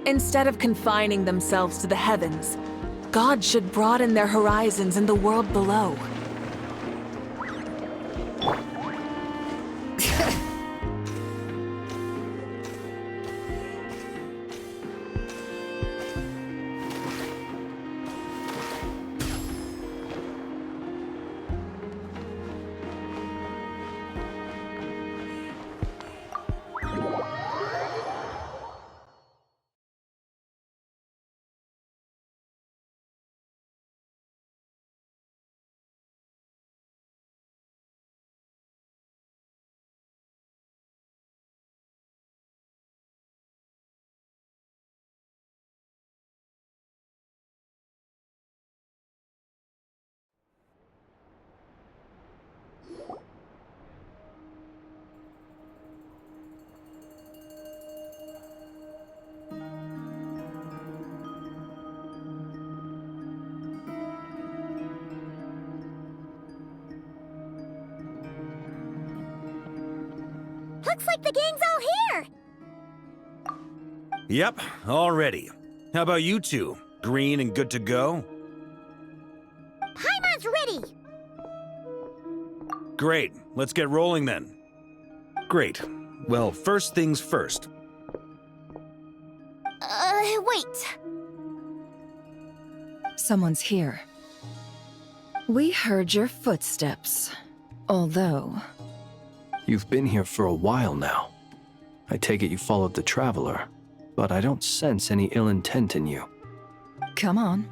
Instead of confining themselves to the heavens, God should broaden their horizons in the world below. Looks like the gang's all here! Yep, all ready. How about you two? Green and good to go? Paimon's ready! Great, let's get rolling then. Great. Well, first things first. Wait. Someone's here. We heard your footsteps. Although... You've been here for a while now. I take it you followed the Traveler, but I don't sense any ill intent in you. Come on.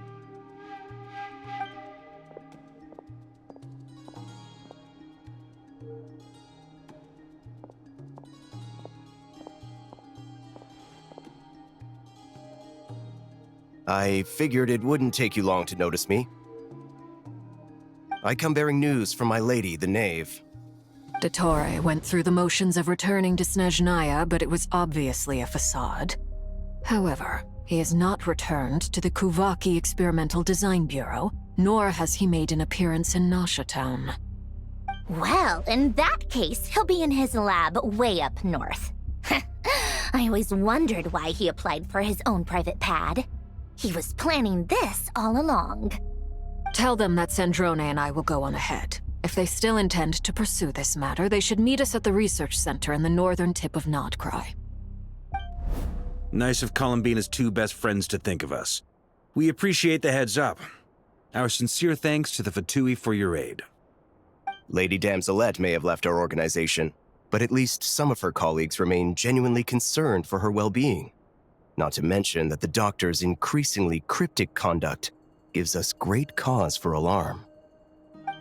I figured it wouldn't take you long to notice me. I come bearing news from my lady, the Knave. Dottore went through the motions of returning to Snezhnaya, but it was obviously a facade. However, he has not returned to the Kuvaki Experimental Design Bureau, nor has he made an appearance in Nasha Town. Well, in that case, he'll be in his lab way up north. I always wondered why he applied for his own private pad. He was planning this all along. Tell them that Sandrone and I will go on ahead. If they still intend to pursue this matter, they should meet us at the research center in the northern tip of Nodcry. Nice of Columbina's two best friends to think of us. We appreciate the heads up. Our sincere thanks to the Fatui for your aid. Lady Damselette may have left our organization, but at least some of her colleagues remain genuinely concerned for her well-being. Not to mention that the Doctor's increasingly cryptic conduct gives us great cause for alarm.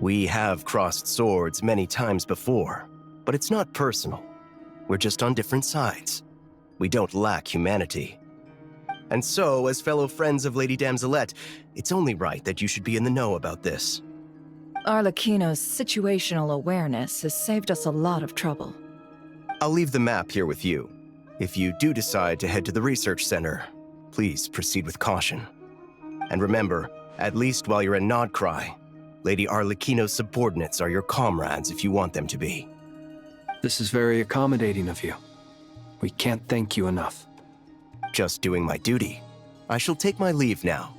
We have crossed swords many times before, but it's not personal. We're just on different sides. We don't lack humanity. And so, as fellow friends of Lady Damselette, it's only right that you should be in the know about this. Arlecchino's situational awareness has saved us a lot of trouble. I'll leave the map here with you. If you do decide to head to the research center, please proceed with caution. And remember, at least while you're in Nodcry, Lady Arlecchino's subordinates are your comrades if you want them to be. This is very accommodating of you. We can't thank you enough. Just doing my duty. I shall take my leave now.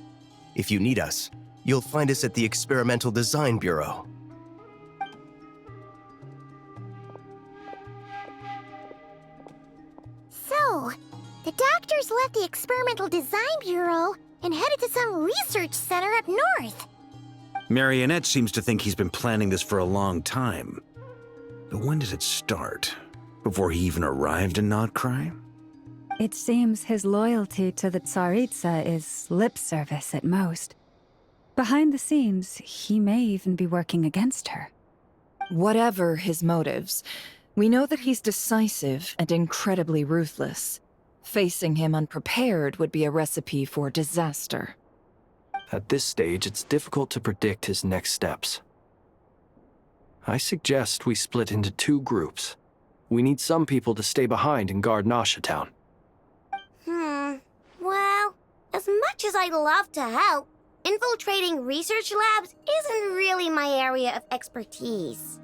If you need us, you'll find us at the Experimental Design Bureau. So, the Doctors left the Experimental Design Bureau and headed to some research center up north. Marionette seems to think he's been planning this for a long time. But when did it start? Before he even arrived in Nodcry? It seems his loyalty to the Tsaritsa is lip service at most. Behind the scenes, he may even be working against her. Whatever his motives, we know that he's decisive and incredibly ruthless. Facing him unprepared would be a recipe for disaster. At this stage, it's difficult to predict his next steps. I suggest we split into two groups. We need some people to stay behind and guard Nasha Town. Well, as much as I'd love to help, infiltrating research labs isn't really my area of expertise.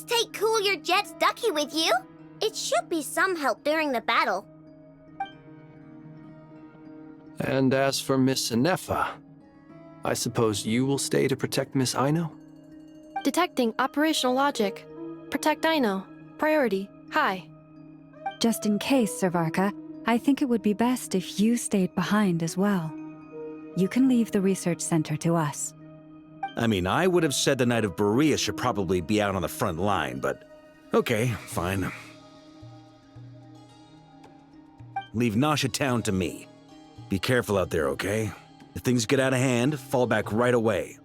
just take Cool Your Jet's ducky with you. It should be some help during the battle. And as for Miss Inefa, I suppose you will stay to protect Miss Aino? Detecting operational logic. Protect Aino. Priority. High. Just in case, Servarka, I think it would be best if you stayed behind as well. You can leave the research center to us. I mean, I would have said the Knight of Berea should probably be out on the front line, but okay, fine. Leave Nasha Town to me. Be careful out there, okay? If things get out of hand, fall back right away.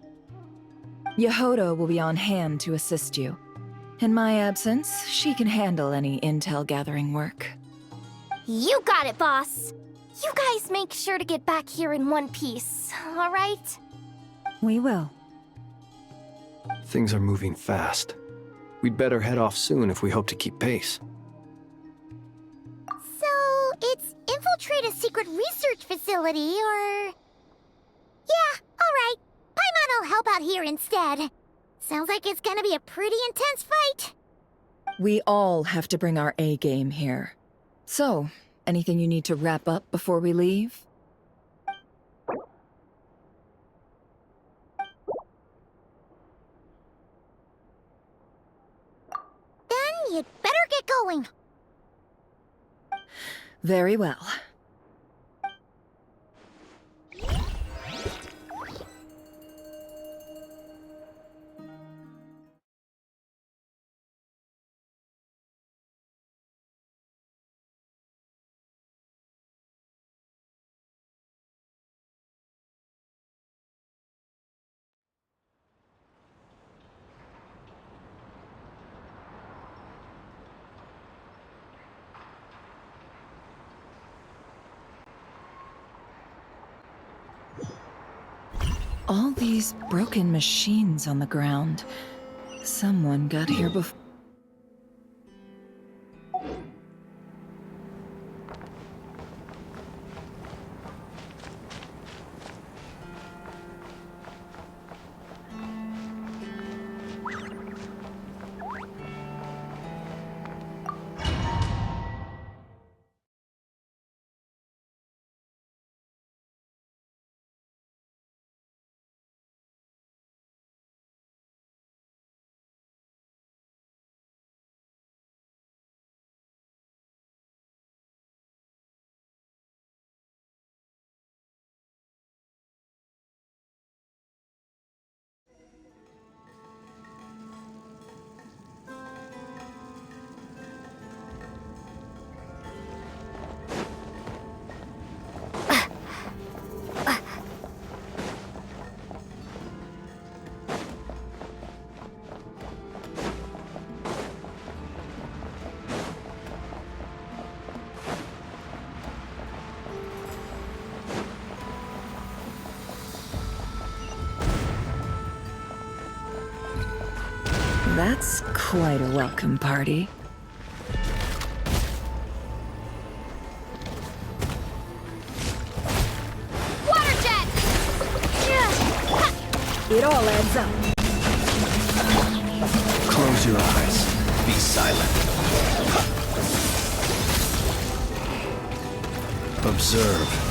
Yehodo will be on hand to assist you. In my absence, she can handle any intel gathering work. You got it, boss. You guys make sure to get back here in one piece, all right? We will. Things are moving fast. We'd better head off soon if we hope to keep pace. So, it's infiltrate a secret research facility, or... Yeah, all right. Paimon will help out here instead. Sounds like it's gonna be a pretty intense fight. We all have to bring our A game here. So, anything you need to wrap up before we leave? Then you'd better get going. Very well. All these broken machines on the ground. Someone got here before. That's quite a welcome party. Water jet! It all adds up. Close your eyes. Be silent. Observe.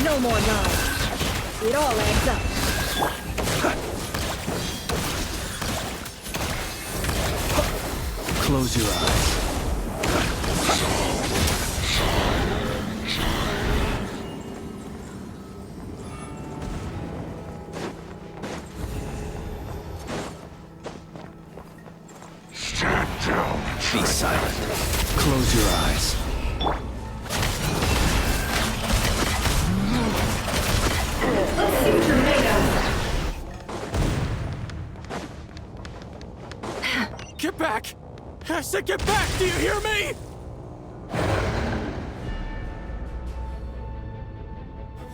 No more lies. It all adds up. Close your eyes. Stand down. Be silent. Close your eyes. Get back! I said get back! Do you hear me?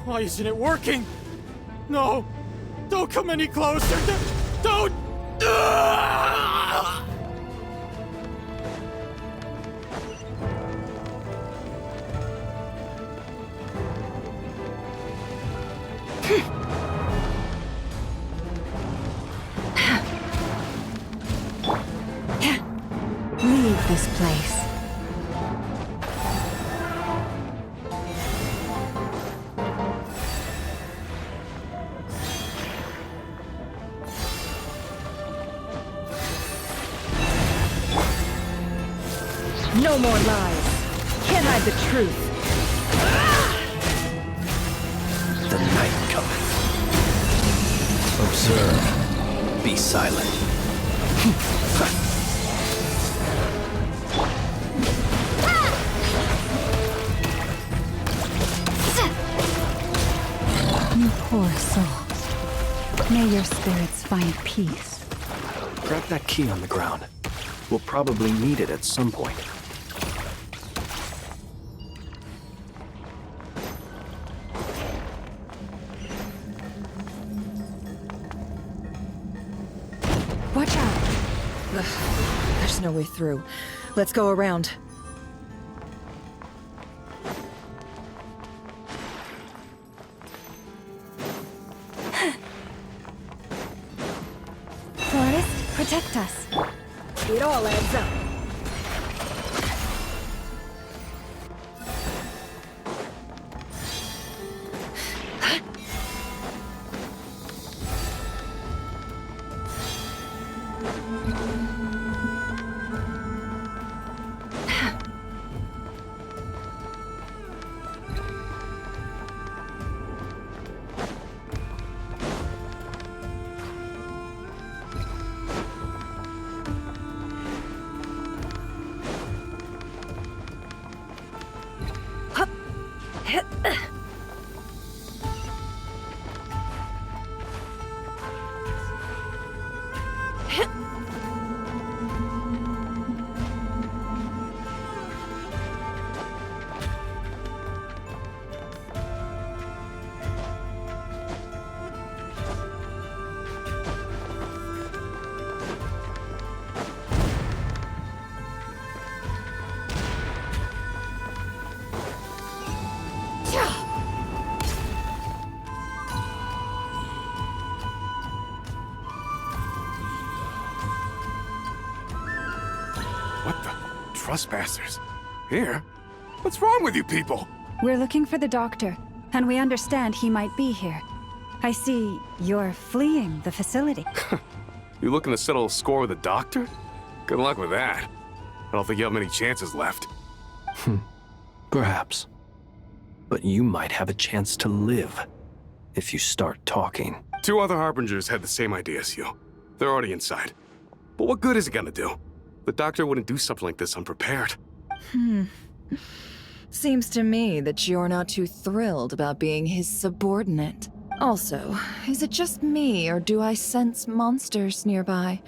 Why isn't it working? No! Don't come any closer! Don't! Leave this place. No more lies. Can't hide the truth. The night cometh. Observe. Be silent. You poor soul. May your spirits find peace. Grab that key on the ground. We'll probably need it at some point. Watch out. Ugh, there's no way through. Let's go around. Forest, protect us. It all adds up. What the? Trespassers? Here? What's wrong with you people? We're looking for the doctor, and we understand he might be here. I see you're fleeing the facility. You looking to settle a score with the doctor? Good luck with that. I don't think you have many chances left. Perhaps. But you might have a chance to live if you start talking. 2 other Harbingers had the same idea as you. They're already inside. But what good is it gonna do? The doctor wouldn't do something like this unprepared. Seems to me that you're not too thrilled about being his subordinate. Also, is it just me, or do I sense monsters nearby?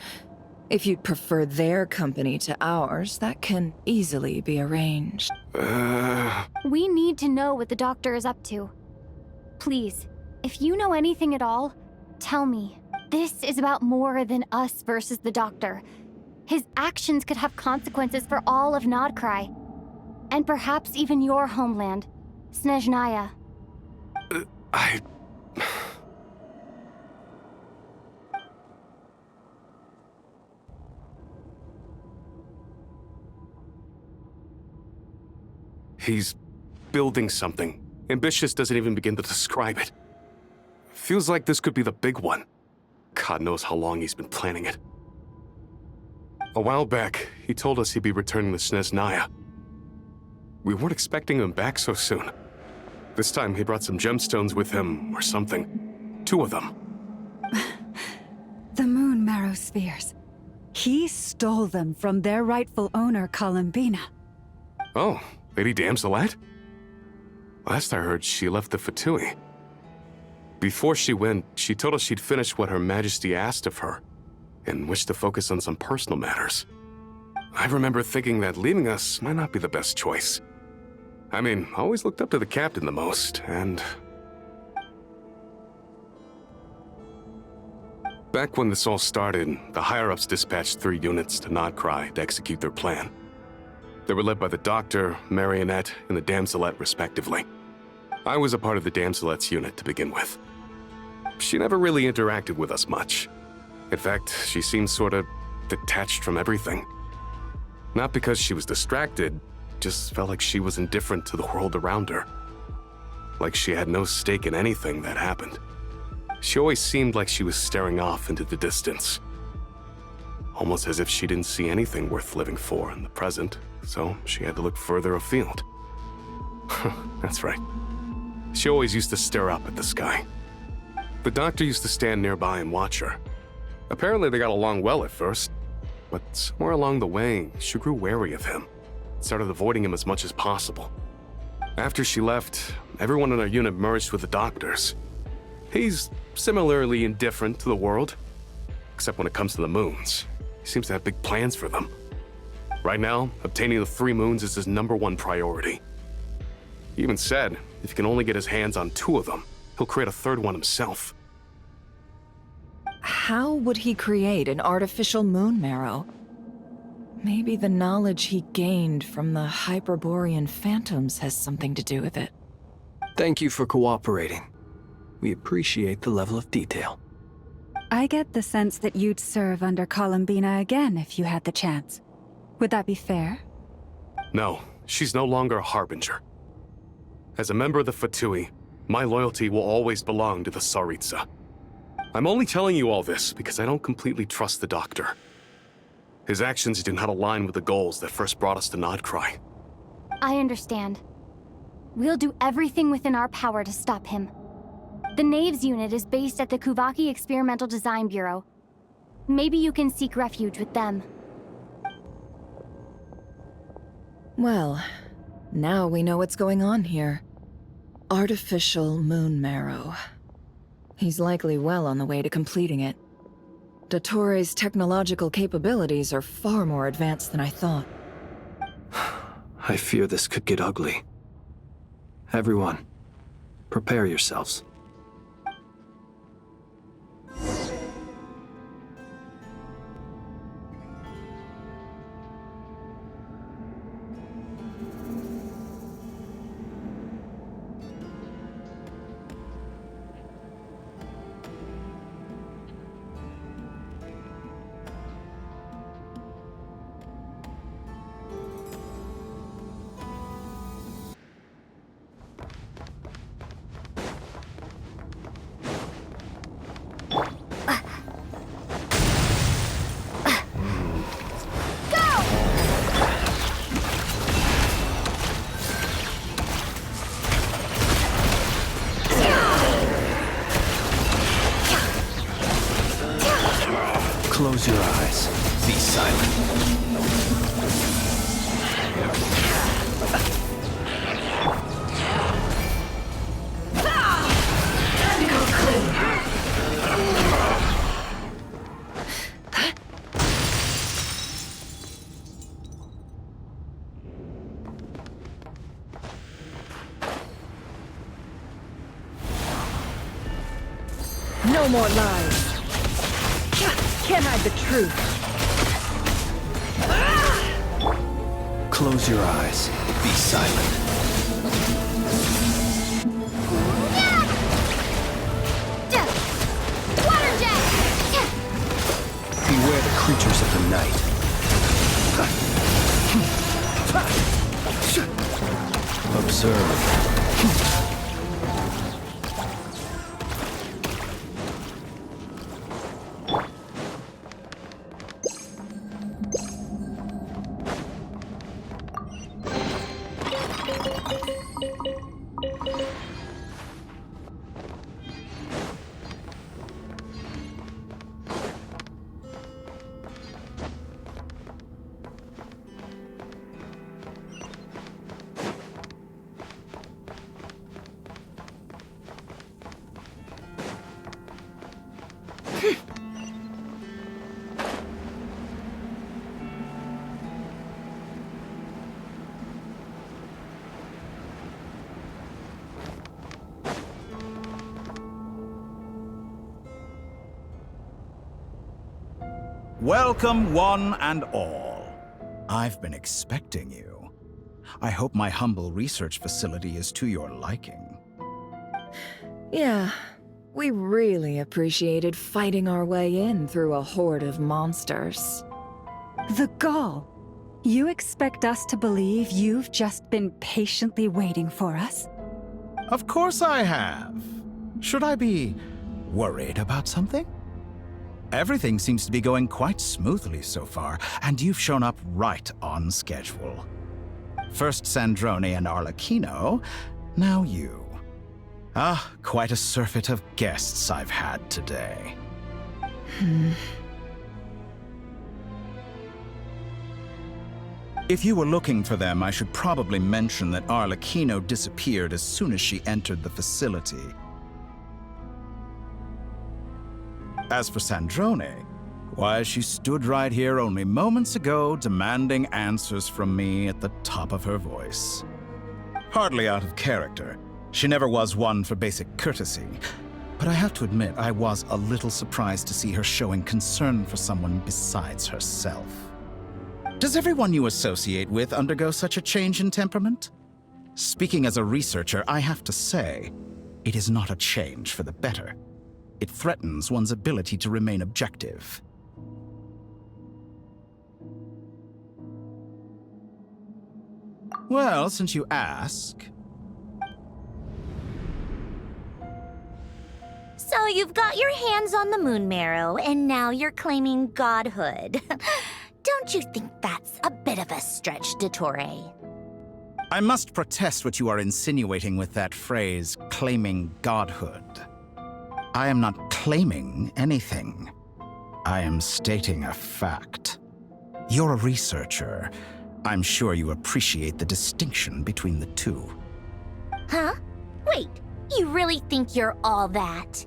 If you'd prefer their company to ours, that can easily be arranged. We need to know what the doctor is up to. Please, if you know anything at all, tell me. This is about more than us versus the doctor. His actions could have consequences for all of Nodcry. And perhaps even your homeland, Snezhnaya. He's building something. Ambitious doesn't even begin to describe it. Feels like this could be the big one. God knows how long he's been planning it. A while back, he told us he'd be returning to Snezhnaya. We weren't expecting him back so soon. This time he brought some gemstones with him, or something. 2 of them. The moon marrow spheres. He stole them from their rightful owner, Columbina. Oh, Lady Damselette? Last I heard, she left the Fatui. Before she went, she told us she'd finished what Her Majesty asked of her, and wished to focus on some personal matters. I remember thinking that leaving us might not be the best choice. I mean, I always looked up to the captain the most, and Back when this all started, the higher-ups dispatched 3 units to Nodcry to execute their plan. They were led by the Doctor, Marionette, and the Damselette, respectively. I was a part of the Damselette's unit to begin with. She never really interacted with us much. In fact, she seemed sort of detached from everything. Not because she was distracted, just felt like she was indifferent to the world around her. Like she had no stake in anything that happened. She always seemed like she was staring off into the distance. Almost as if she didn't see anything worth living for in the present, so she had to look further afield. That's right. She always used to stare up at the sky. The Doctor used to stand nearby and watch her. Apparently they got along well at first, but somewhere along the way, she grew wary of him. Started avoiding him as much as possible. After she left, everyone in our unit merged with the Doctor's. He's similarly indifferent to the world, except when it comes to the moons. He seems to have big plans for them. Right now, obtaining the 3 moons is his #1 priority. He even said if he can only get his hands on 2 of them, he'll create a 3rd one himself. How would he create an artificial moon marrow? Maybe the knowledge he gained from the Hyperborean phantoms has something to do with it. Thank you for cooperating. We appreciate the level of detail. I get the sense that you'd serve under Columbina again if you had the chance. Would that be fair? No, she's no longer a Harbinger. As a member of the Fatui, my loyalty will always belong to the Tsaritsa. I'm only telling you all this because I don't completely trust the Doctor. His actions do not align with the goals that first brought us to Nodcry. I understand. We'll do everything within our power to stop him. The Knaves unit is based at the Kuvaki Experimental Design Bureau. Maybe you can seek refuge with them. Well, now we know what's going on here. Artificial moon marrow. He's likely well on the way to completing it. Dottore's technological capabilities are far more advanced than I thought. I fear this could get ugly. Everyone, prepare yourselves. Close your eyes. Be silent. No more lies. Can't hide the truth. Close your eyes. Be silent. Water jet! Beware the creatures of the night. Observe. Welcome, one and all. I've been expecting you. I hope my humble research facility is to your liking. Yeah, we really appreciated fighting our way in through a horde of monsters. The gall! You expect us to believe you've just been patiently waiting for us? Of course I have. Should I be worried about something? Everything seems to be going quite smoothly so far, and you've shown up right on schedule. First Sandrone and Arlecchino, now you. Ah, quite a surfeit of guests I've had today. If you were looking for them, I should probably mention that Arlecchino disappeared as soon as she entered the facility. As for Sandrone, why, she stood right here only moments ago demanding answers from me at the top of her voice. Hardly out of character. She never was one for basic courtesy. But I have to admit, I was a little surprised to see her showing concern for someone besides herself. Does everyone you associate with undergo such a change in temperament? Speaking as a researcher, I have to say, it is not a change for the better. It threatens one's ability to remain objective. Well, since you ask... So you've got your hands on the moon marrow, and now you're claiming godhood. Don't you think that's a bit of a stretch, Dottore? I must protest what you are insinuating with that phrase, claiming godhood. I am not claiming anything. I am stating a fact. You're a researcher. I'm sure you appreciate the distinction between the two. Huh? Wait, you really think you're all that?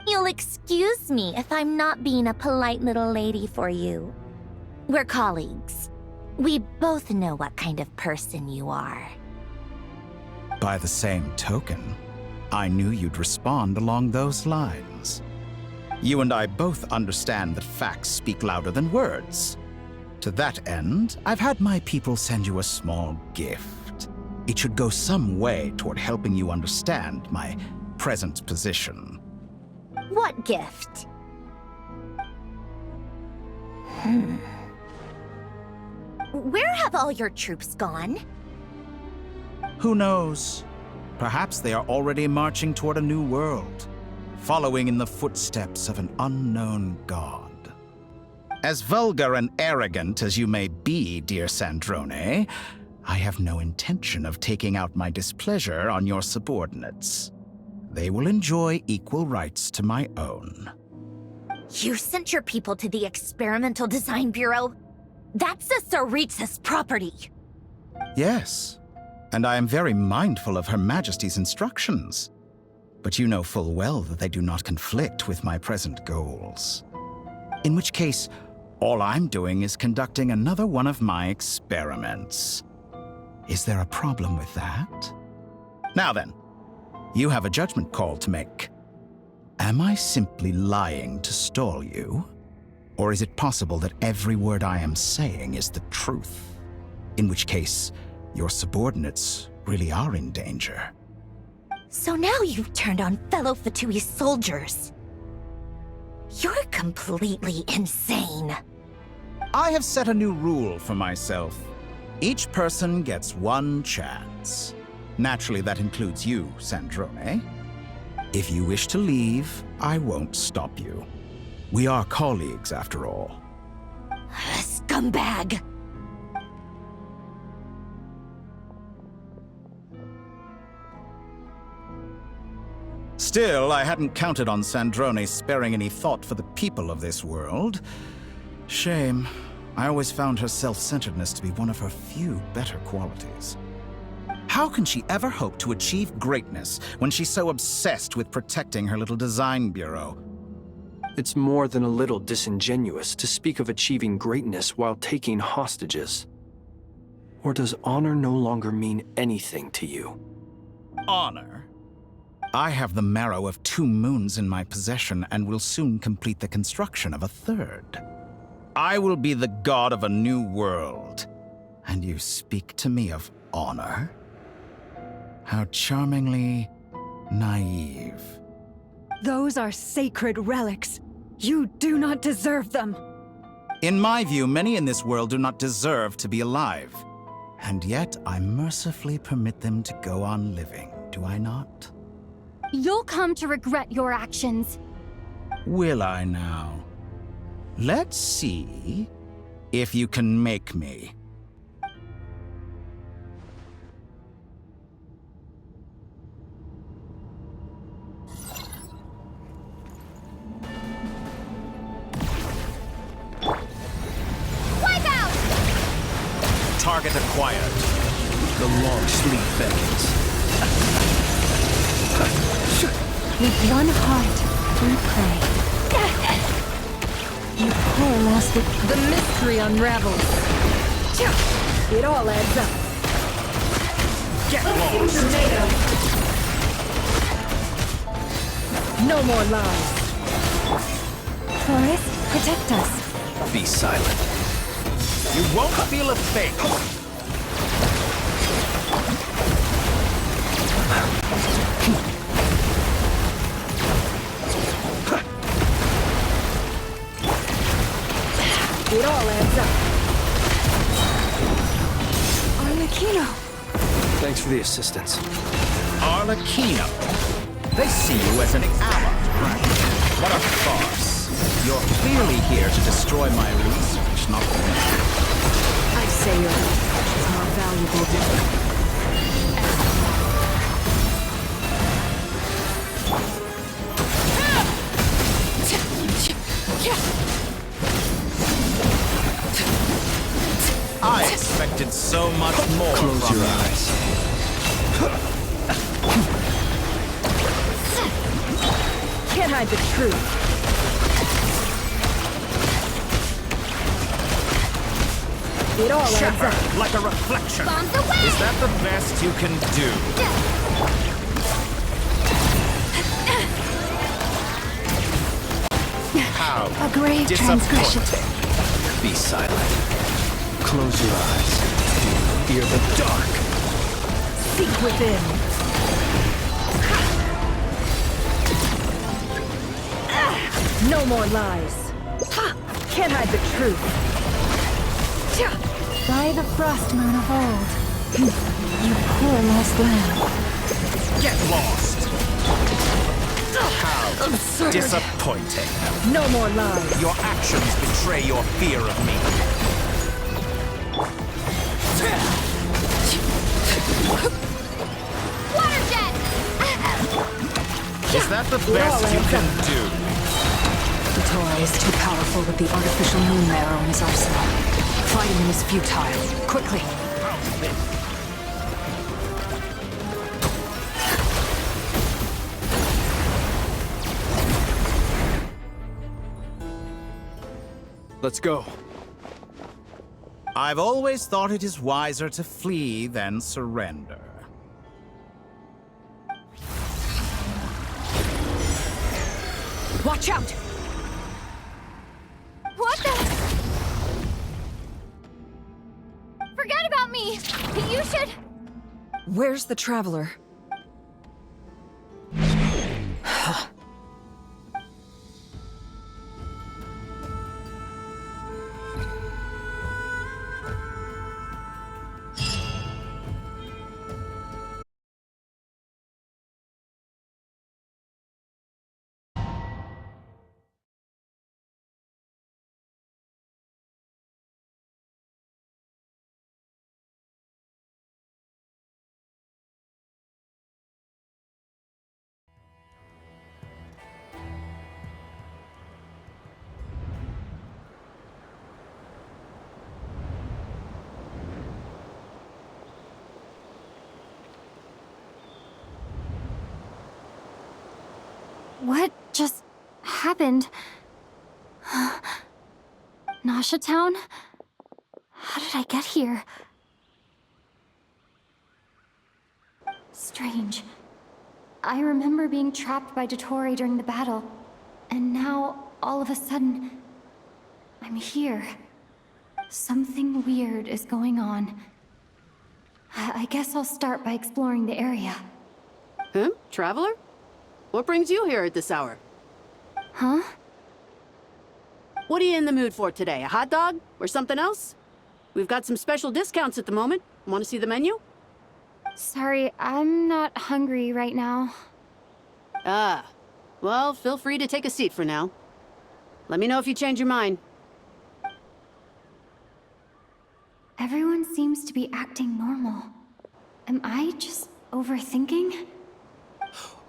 You'll excuse me if I'm not being a polite little lady for you. We're colleagues. We both know what kind of person you are. By the same token, I knew you'd respond along those lines. You and I both understand that facts speak louder than words. To that end, I've had my people send you a small gift. It should go some way toward helping you understand my present position. What gift? Where have all your troops gone? Who knows? Perhaps they are already marching toward a new world, following in the footsteps of an unknown god. As vulgar and arrogant as you may be, dear Sandrone, I have no intention of taking out my displeasure on your subordinates. They will enjoy equal rights to my own. You sent your people to the Experimental Design Bureau? That's the Tsaritsa's property. Yes, and I am very mindful of Her Majesty's instructions. But you know full well that they do not conflict with my present goals. In which case, all I'm doing is conducting another one of my experiments. Is there a problem with that? Now then, you have a judgment call to make. Am I simply lying to stall you? Or is it possible that every word I am saying is the truth? In which case, your subordinates really are in danger. So now you've turned on fellow Fatui soldiers. You're completely insane. I have set a new rule for myself. Each person gets one chance. Naturally, that includes you, Sandrone. If you wish to leave, I won't stop you. We are colleagues, after all. Scumbag! Still, I hadn't counted on Sandrone sparing any thought for the people of this world. Shame. I always found her self-centeredness to be one of her few better qualities. How can she ever hope to achieve greatness when she's so obsessed with protecting her little design bureau? It's more than a little disingenuous to speak of achieving greatness while taking hostages. Or does honor no longer mean anything to you? Honor? I have the marrow of 2 moons in my possession and will soon complete the construction of a 3rd. I will be the god of a new world. And you speak to me of honor? How charmingly naive. Those are sacred relics. You do not deserve them. In my view, many in this world do not deserve to be alive. And yet, I mercifully permit them to go on living, do I not? You'll come to regret your actions. Will I now? Let's see if you can make me. Target acquired. The long sleep beckons. With one heart, we pray. You poor lasted. The mystery unravels. It all adds up. Get lost! No more lies. Forest, protect us. Be silent. You won't feel a thing. It all adds up. Arlecchino. Thanks for the assistance. Arlecchino. They see you as an ally, right? What a farce. You're clearly here to destroy my research, not me. I'd say your research is more valuable than... I expected so much more. Close from your you. eyes. Can't hide the truth. It all adds Shepard, up. like a reflection. Bombs away! Is that the best you can do? How A grave transgression. disappointing. Be silent. Close your eyes. Fear the dark. Seek within. No more lies. Can't hide the truth. By the frost moon of old. You poor lost lamb. Get lost. How disappointing. No more lies. Your actions betray your fear of me. Water jet! Is that the best you can do? Tori is too powerful with the artificial moon marrow in his arsenal. Fighting him is futile. Quickly! Let's go. I've always thought it is wiser to flee than surrender. Watch out! What the? Forget about me! You should... Where's the Traveler? What just happened? Nasha Town? How did I get here? Strange. I remember being trapped by Dottore during the battle, and now, all of a sudden, I'm here. Something weird is going on. I guess I'll start by exploring the area. Traveler? What brings you here at this hour? Huh? What are you in the mood for today? A hot dog? Or something else? We've got some special discounts at the moment. Want to see the menu? Sorry, I'm not hungry right now. Ah. Well, feel free to take a seat for now. Let me know if you change your mind. Everyone seems to be acting normal. Am I just overthinking?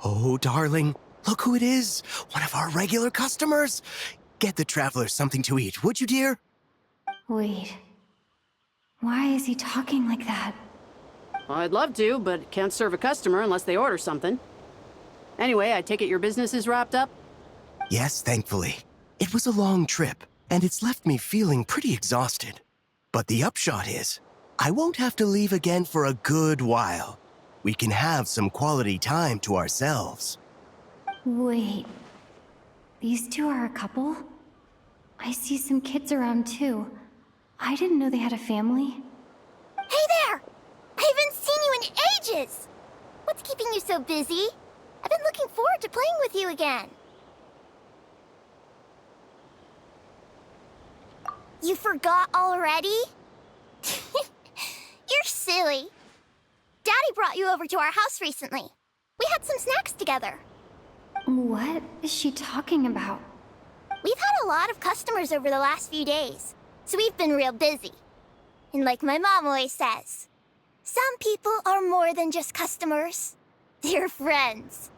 Oh, darling, look who it is. One of our regular customers. Get the traveler something to eat, would you, dear? Wait. Why is he talking like that? Well, I'd love to, but can't serve a customer unless they order something. Anyway, I take it your business is wrapped up? Yes, thankfully. It was a long trip, and it's left me feeling pretty exhausted. But the upshot is, I won't have to leave again for a good while. We can have some quality time to ourselves. Wait. These two are a couple? I see some kids around too. I didn't know they had a family. Hey there! I haven't seen you in ages! What's keeping you so busy? I've been looking forward to playing with you again. You forgot already? You're silly. Daddy brought you over to our house recently. We had some snacks together. What is she talking about? We've had a lot of customers over the last few days, so we've been real busy. And like my mom always says, some people are more than just customers. They're friends.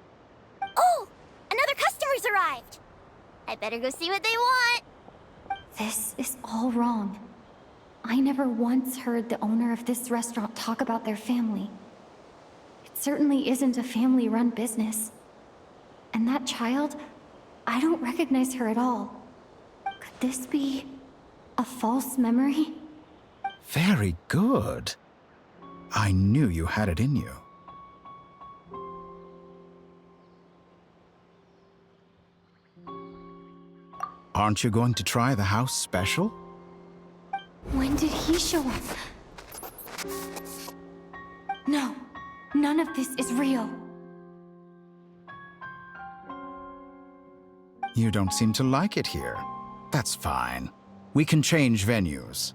Oh, another customer's arrived. I better go see what they want. This is all wrong. I never once heard the owner of this restaurant talk about their family. It certainly isn't a family-run business. And that child, I don't recognize her at all. Could this be a false memory? Very good. I knew you had it in you. Aren't you going to try the house special? When did he show up? No, none of this is real. You don't seem to like it here. That's fine. We can change venues.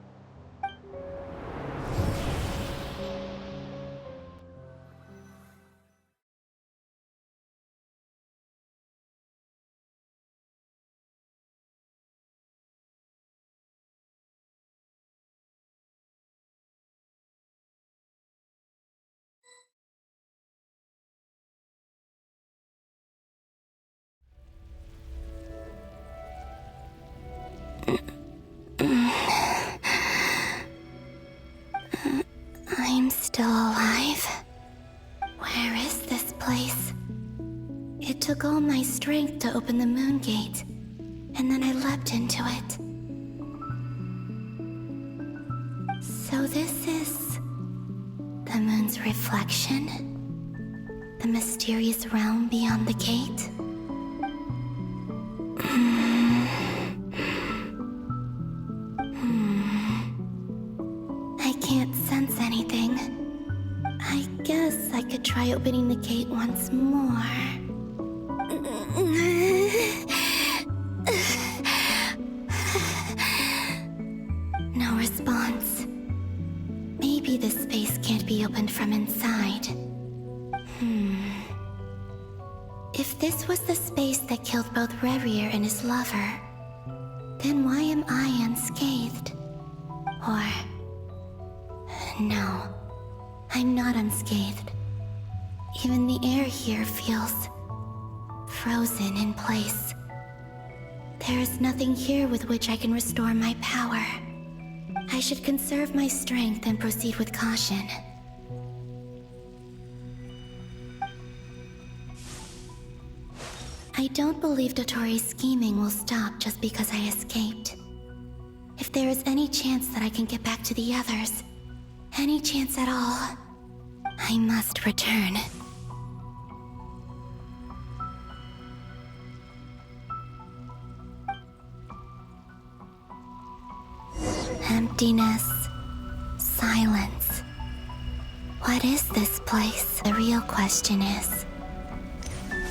I'm still alive. Where is this place? It took all my strength to open the moon gate, and then I leapt into it. So this is the moon's reflection? The mysterious realm beyond the gate? I can't sense anything. I guess I could try opening the gate once more. No response. Maybe this space can't be opened from inside. If this was the space that killed both Revier and his lover, then why am I unscathed? Or... no, I'm not unscathed. Even the air here feels... frozen in place. There is nothing here with which I can restore my power. I should conserve my strength and proceed with caution. I don't believe Dotori's scheming will stop just because I escaped. If there is any chance that I can get back to the others, any chance at all, I must return. Emptiness. Silence. What is this place? The real question is,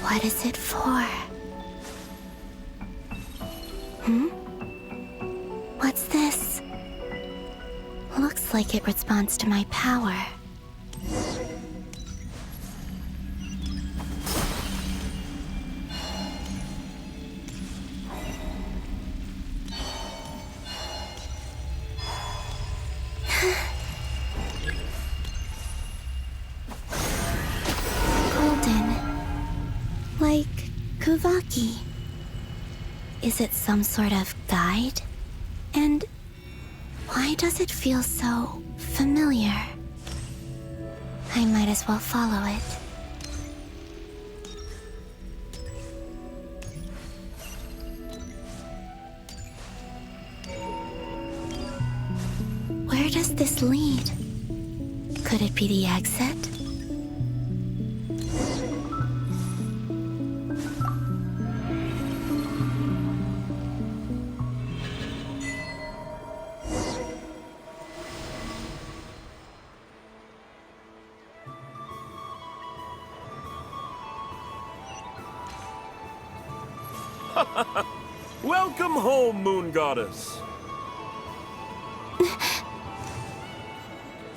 what is it for? What's this? Looks like it responds to my power. Golden. Like Kuvaki. Is it some sort of guide? And why does it feel so familiar? I might as well follow it. Where does this lead? Could it be the exit? Welcome home, Moon Goddess.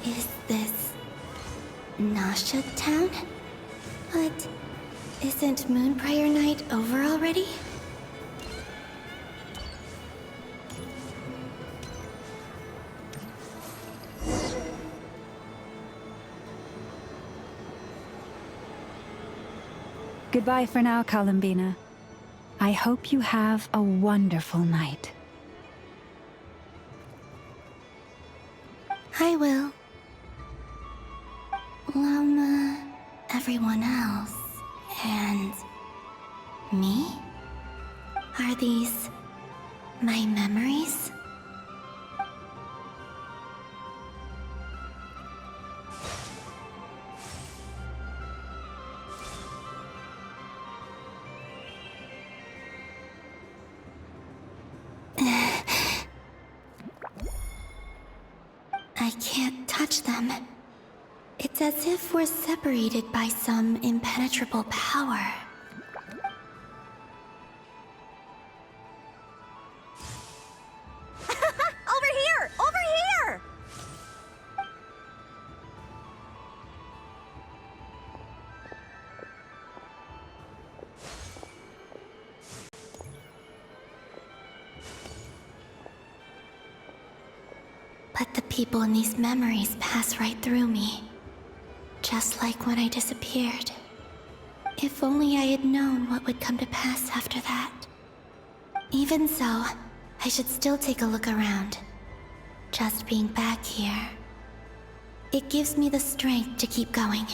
Is this Nasha Town? But isn't Moonbriar Night over already? Goodbye for now, Columbina. I hope you have a wonderful night. I will. Lama, everyone else, and me? Are these my memories? I can't touch them. It's as if we're separated by some impenetrable power. Over here! Over here! But the people in these memories pass right through me. Just like when I disappeared. If only I had known what would come to pass after that. Even so, I should still take a look around. Just being back here. It gives me the strength to keep going.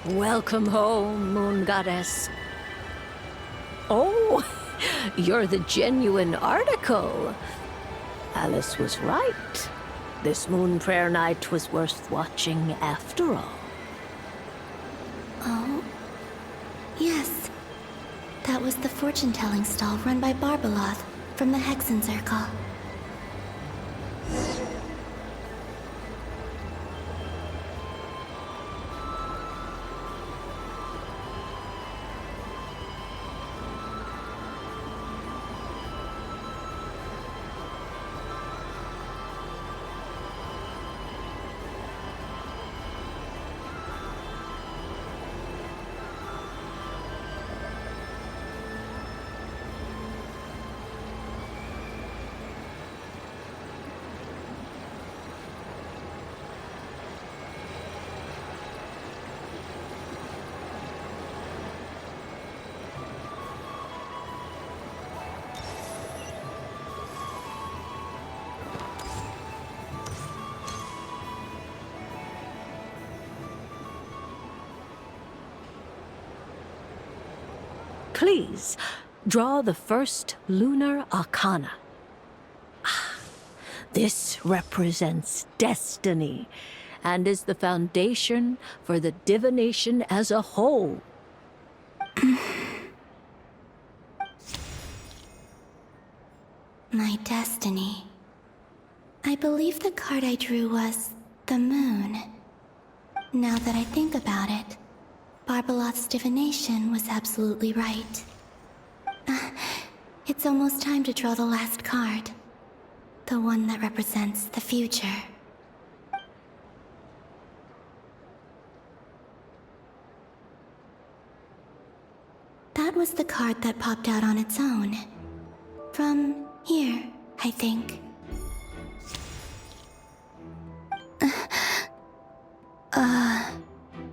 Welcome home, Moon Goddess. Oh, you're the genuine article. Alice was right. This Moon Prayer Night was worth watching after all. Oh? Yes. That was the fortune-telling stall run by Barbeloth from the Hexen Circle. Please, draw the first lunar arcana. This represents destiny and is the foundation for the divination as a whole. My destiny. I believe the card I drew was the moon. Now that I think about it, Barbeloth's divination was absolutely right. It's almost time to draw the last card. The one that represents the future. That was the card that popped out on its own. From here, I think.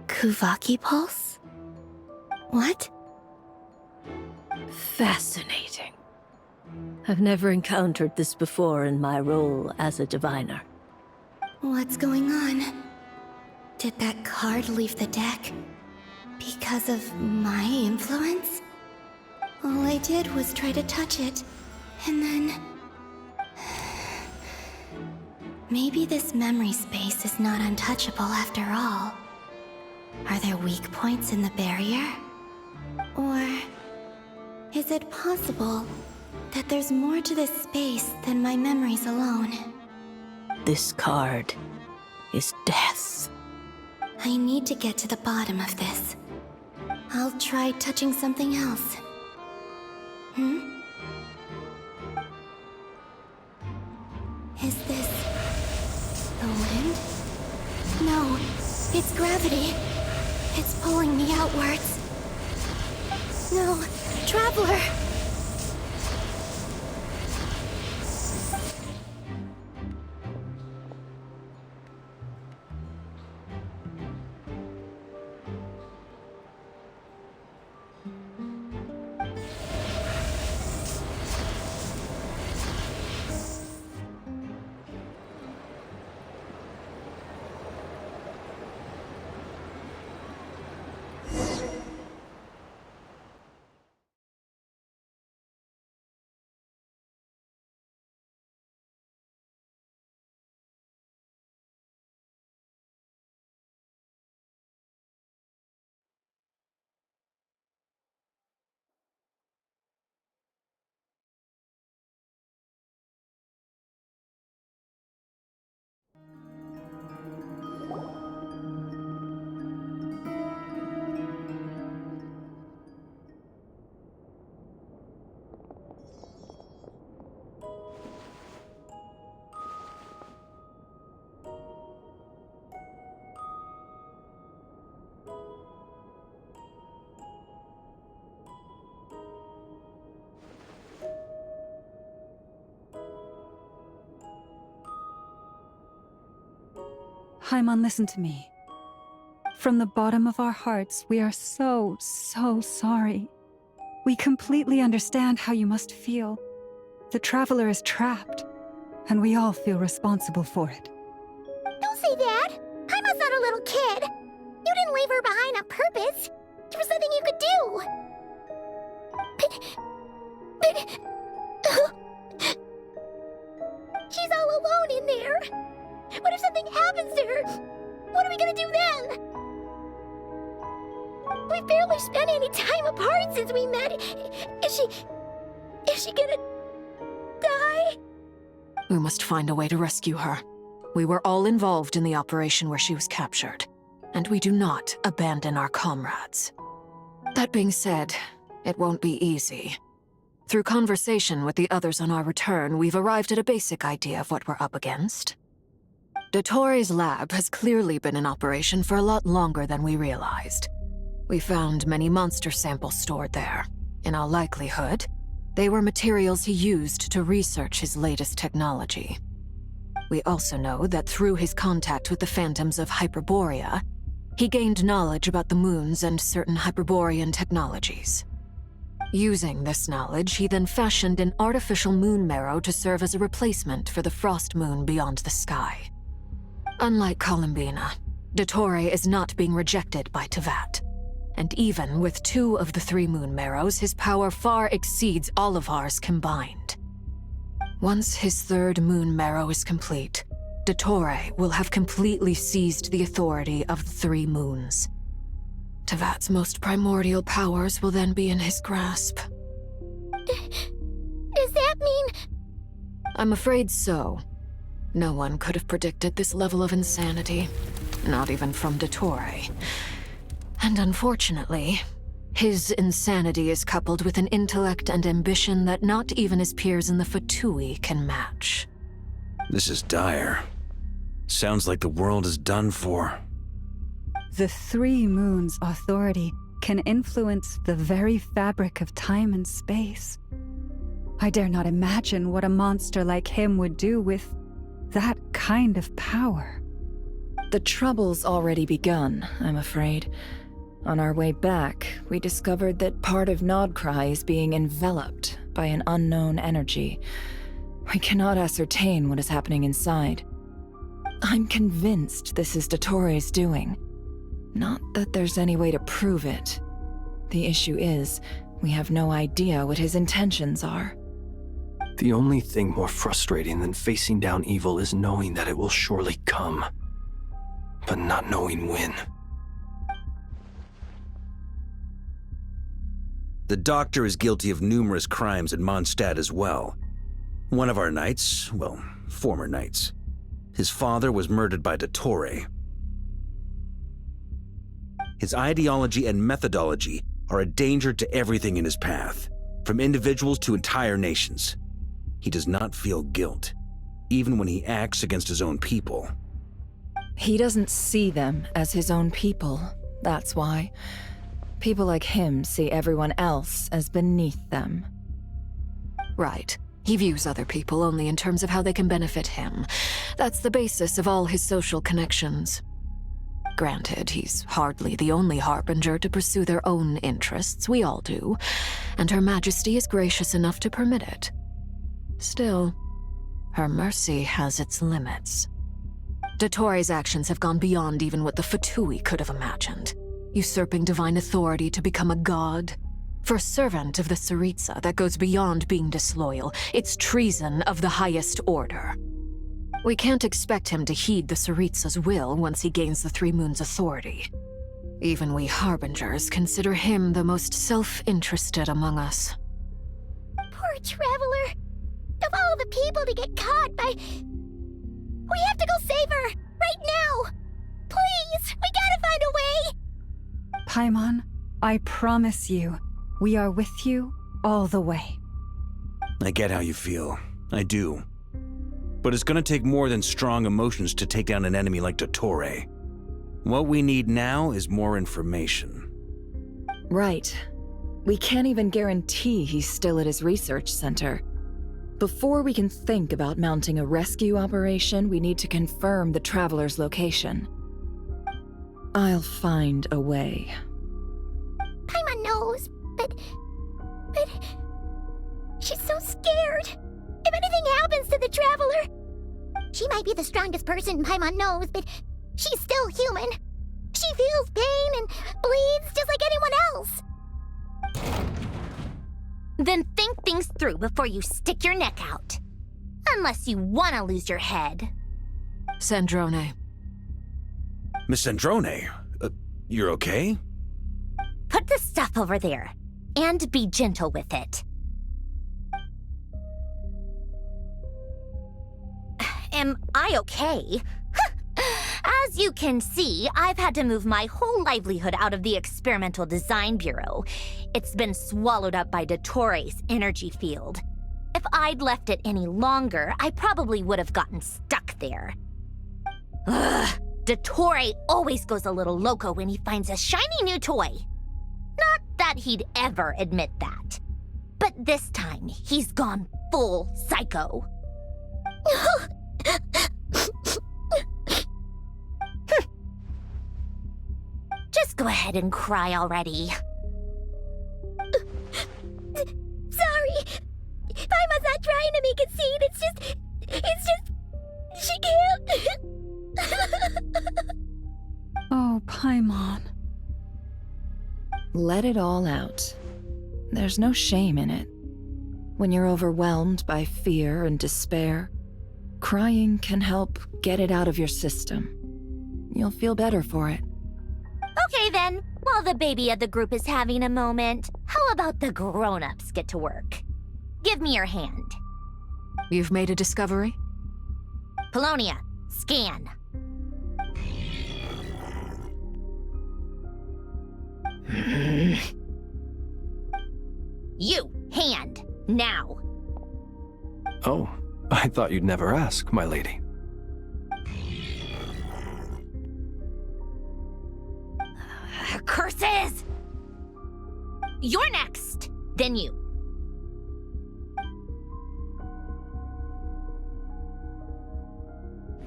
Kuvaki Pulse? What? Fascinating. I've never encountered this before in my role as a diviner. What's going on? Did that card leave the deck? Because of my influence? All I did was try to touch it, and then... Maybe this memory space is not untouchable after all. Are there weak points in the barrier? Or... is it possible that there's more to this space than my memories alone? This card is death. I need to get to the bottom of this. I'll try touching something else. Is this... the wind? No, it's gravity. It's pulling me outwards. No, Traveler! Haimon, listen to me. From the bottom of our hearts, we are so sorry. We completely understand how you must feel. The Traveler is trapped, and we all feel responsible for it. Don't say that! Haimon's not a little kid! You didn't leave her behind on purpose! There was nothing you could do! She's all alone in there! What if something happens to her? What are we gonna do then? We've barely spent any time apart since we met. Is she gonna die? We must find a way to rescue her. We were all involved in the operation where she was captured, and we do not abandon our comrades. That being said, it won't be easy. Through conversation with the others on our return, we've arrived at a basic idea of what we're up against. Dottore lab has clearly been in operation for a lot longer than we realized. We found many monster samples stored there. In all likelihood, they were materials he used to research his latest technology. We also know that through his contact with the phantoms of Hyperborea, he gained knowledge about the moons and certain Hyperborean technologies. Using this knowledge, he then fashioned an artificial moon marrow to serve as a replacement for the frost moon beyond the sky. Unlike Columbina, Dottore is not being rejected by Teyvat. And even with 2 of the 3 moon marrows, his power far exceeds all of ours combined. Once his 3rd moon marrow is complete, Dottore will have completely seized the authority of the 3 moons. Tevat's most primordial powers will then be in his grasp. Does that mean... I'm afraid so. No one could have predicted this level of insanity, not even from Dottore. And unfortunately, his insanity is coupled with an intellect and ambition that not even his peers in the Fatui can match. This is dire. Sounds like the world is done for. The 3 moons' authority can influence the very fabric of time and space. I dare not imagine what a monster like him would do with that kind of power. The trouble's already begun, I'm afraid. On our way back, we discovered that part of Nodcry is being enveloped by an unknown energy. We cannot ascertain what is happening inside. I'm convinced this is Dottore's doing. Not that there's any way to prove it. The issue is, we have no idea what his intentions are. The only thing more frustrating than facing down evil is knowing that it will surely come, but not knowing when. The Doctor is guilty of numerous crimes in Mondstadt as well. One of our knights, well, former knights, his father was murdered by Dottore. His ideology and methodology are a danger to everything in his path, from individuals to entire nations. He does not feel guilt, even when he acts against his own people. He doesn't see them as his own people, that's why. People like him see everyone else as beneath them. Right. He views other people only in terms of how they can benefit him. That's the basis of all his social connections. Granted, he's hardly the only harbinger to pursue their own interests. We all do. And Her Majesty is gracious enough to permit it. Still, her mercy has its limits. Dottore's actions have gone beyond even what the Fatui could have imagined. Usurping divine authority to become a god. For a servant of the Tsaritsa, that goes beyond being disloyal. It's treason of the highest order. We can't expect him to heed the Tsaritsa's will once he gains the 3 moons' authority. Even we harbingers consider him the most self-interested among us. Poor Traveler. Of all the people to get caught by... We have to go save her! Right now! Please! We gotta find a way! Paimon, I promise you, we are with you all the way. I get how you feel. I do. But it's gonna take more than strong emotions to take down an enemy like Dottore. What we need now is more information. Right. We can't even guarantee he's still at his research center. Before we can think about mounting a rescue operation, we need to confirm the Traveler's location. I'll find a way. Paimon knows, but... She's so scared. If anything happens to the Traveler... She might be the strongest person Paimon knows, but she's still human. She feels pain and bleeds just like anyone else. Then think things through before you stick your neck out. Unless you want to lose your head. Sandrone. Miss Sandrone, you're okay? Put the stuff over there, and be gentle with it. Am I okay? As you can see, I've had to move my whole livelihood out of the Experimental Design Bureau. It's been swallowed up by Dottore's energy field. If I'd left it any longer, I probably would have gotten stuck there. Ugh, Dottore always goes a little loco when he finds a shiny new toy. Not that he'd ever admit that. But this time, he's gone full psycho. Just go ahead and cry already. Sorry. Paimon's not trying to make it seem. It's just... She can't. Oh, Paimon. Let it all out. There's no shame in it. When you're overwhelmed by fear and despair, crying can help get it out of your system. You'll feel better for it. Okay then, while the baby of the group is having a moment, how about the grown-ups get to work? Give me your hand. You've made a discovery? Polonia, scan. You, hand, now. Oh, I thought you'd never ask, my lady. Curses! You're next, then you.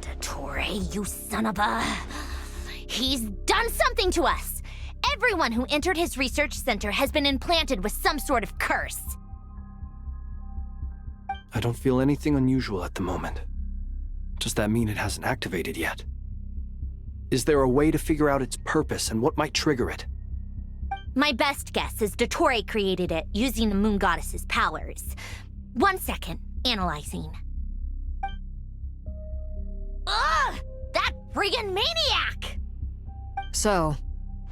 Dottore, you son of a... He's done something to us! Everyone who entered his research center has been implanted with some sort of curse. I don't feel anything unusual at the moment. Does that mean it hasn't activated yet? Is there a way to figure out its purpose and what might trigger it? My best guess is Dottore created it using the Moon Goddess's powers. 1 second, analyzing. Ugh! That friggin' maniac! So,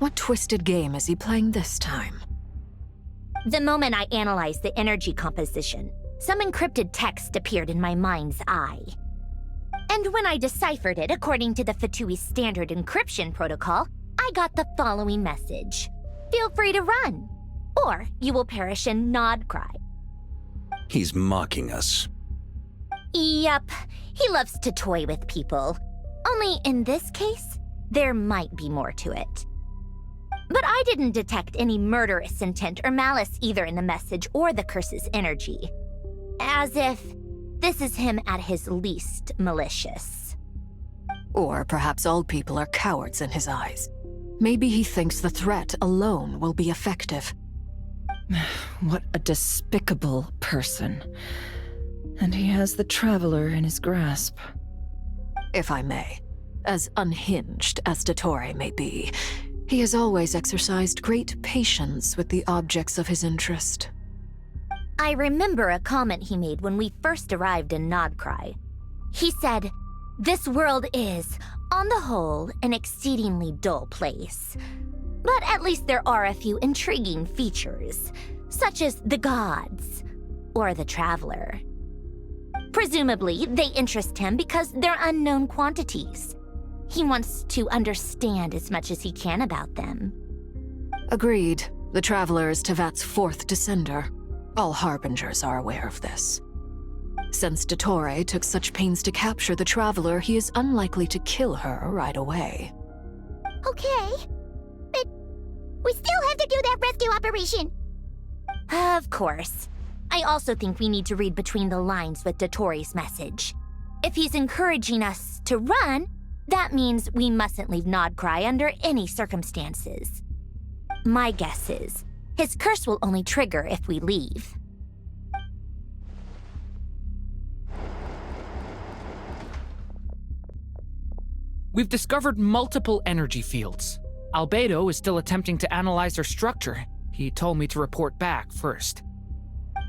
what twisted game is he playing this time? The moment I analyzed the energy composition, some encrypted text appeared in my mind's eye. And when I deciphered it according to the Fatui standard encryption protocol, I got the following message. Feel free to run, or you will perish in nod cry. He's mocking us. Yup, he loves to toy with people. Only in this case, there might be more to it. But I didn't detect any murderous intent or malice either in the message or the curse's energy. As if this is him at his least malicious. Or perhaps all people are cowards in his eyes. Maybe he thinks the threat alone will be effective. What a despicable person. And he has the Traveler in his grasp. If I may, as unhinged as Dottore may be, he has always exercised great patience with the objects of his interest. I remember a comment he made when we first arrived in Nodcry. He said, "This world is, on the whole, an exceedingly dull place. But at least there are a few intriguing features, such as the gods, or the Traveler. Presumably, they interest him because they're unknown quantities. He wants to understand as much as he can about them." Agreed. The Traveler is Tevat's fourth descender. All Harbingers are aware of this. Since Dottore took such pains to capture the Traveler, he is unlikely to kill her right away. Okay, but we still have to do that rescue operation. Of course. I also think we need to read between the lines with Dottore's message. If he's encouraging us to run, that means we mustn't leave Nodcry under any circumstances. My guess is, his curse will only trigger if we leave. We've discovered multiple energy fields. Albedo is still attempting to analyze their structure. He told me to report back first.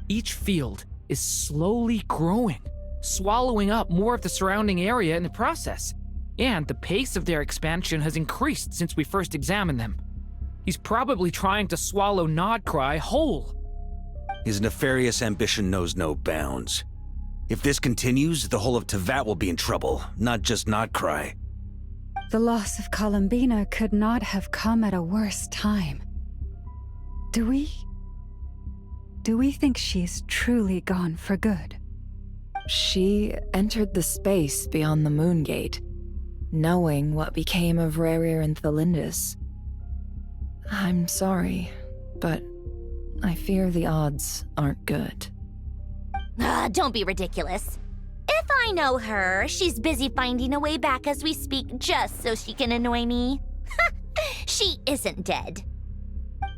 Each field is slowly growing, swallowing up more of the surrounding area in the process. And the pace of their expansion has increased since we first examined them. He's probably trying to swallow Nodcry whole. His nefarious ambition knows no bounds. If this continues, the whole of Tevat will be in trouble, not just Nodcry. The loss of Columbina could not have come at a worse time. Do we think she's truly gone for good? She entered the space beyond the Moon Gate, knowing what became of Rerir and Thelindis. I'm sorry, but I fear the odds aren't good. Don't be ridiculous. If I know her, she's busy finding a way back as we speak just so she can annoy me. She isn't dead.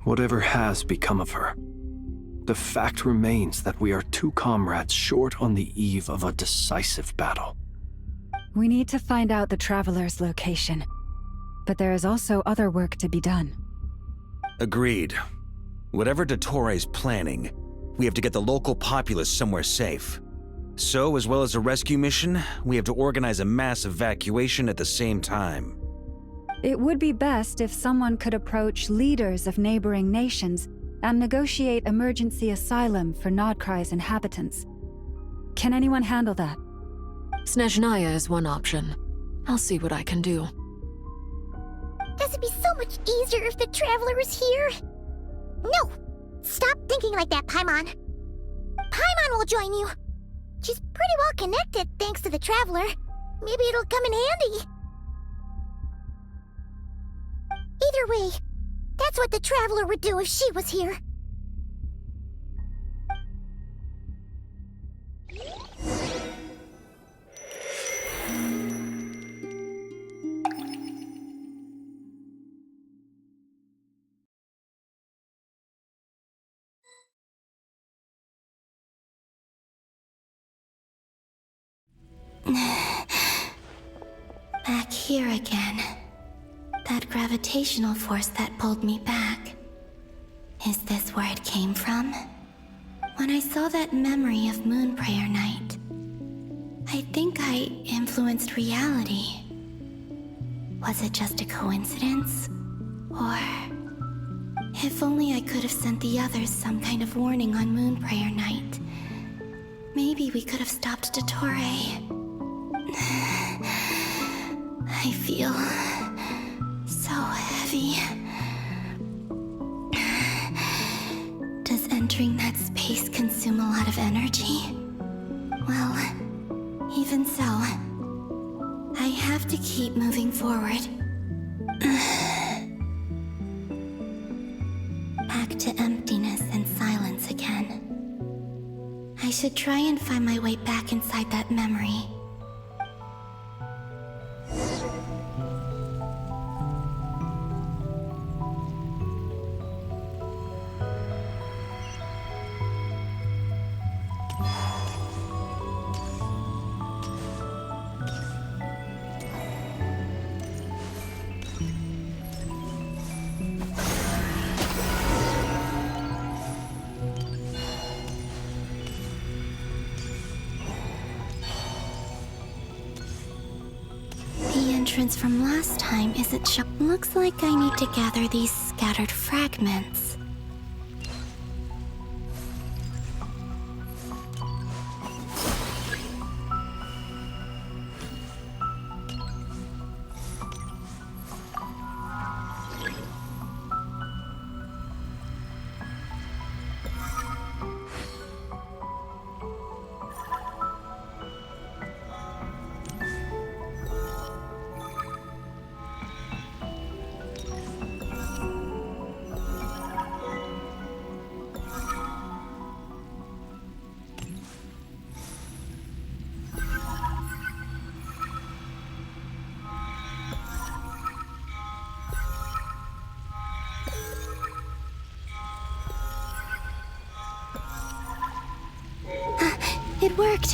Whatever has become of her, the fact remains that we are two comrades short on the eve of a decisive battle. We need to find out the Traveler's location, but there is also other work to be done. Agreed. Whatever Dottore planning, we have to get the local populace somewhere safe. So, as well as a rescue mission, we have to organize a mass evacuation at the same time. It would be best if someone could approach leaders of neighboring nations and negotiate emergency asylum for Nodkrai's inhabitants. Can anyone handle that? Snezhnaya is one option. I'll see what I can do. This would be so much easier if the Traveler was here. No! Stop thinking like that, Paimon. Paimon will join you. She's pretty well connected thanks to the Traveler. Maybe it'll come in handy. Either way, that's what the Traveler would do if she was here. Back here again. That gravitational force that pulled me back. Is this where it came from? When I saw that memory of Moonprayer Night, I think I influenced reality. Was it just a coincidence? Or... if only I could have sent the others some kind of warning on Moonprayer Night. Maybe we could have stopped Dottore. I feel so heavy. Does entering that space consume a lot of energy? Well, even so, I have to keep moving forward. Back to emptiness and silence again. I should try and find my way back inside that memory. From last time isn't show. Looks like I need to gather these scattered fragments. It worked!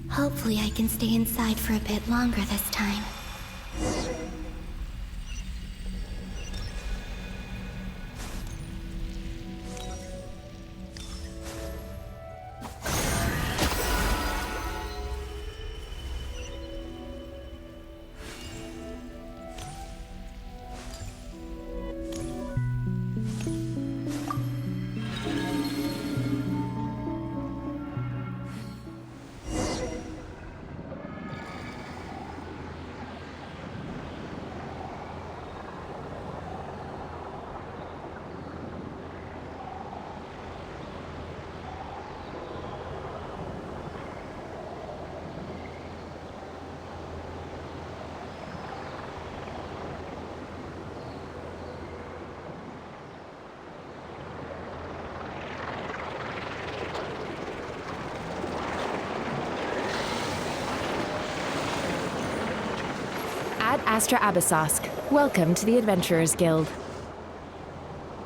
Hopefully I can stay inside for a bit longer this time. Ad Astra Abyssosque. Welcome to the Adventurers Guild.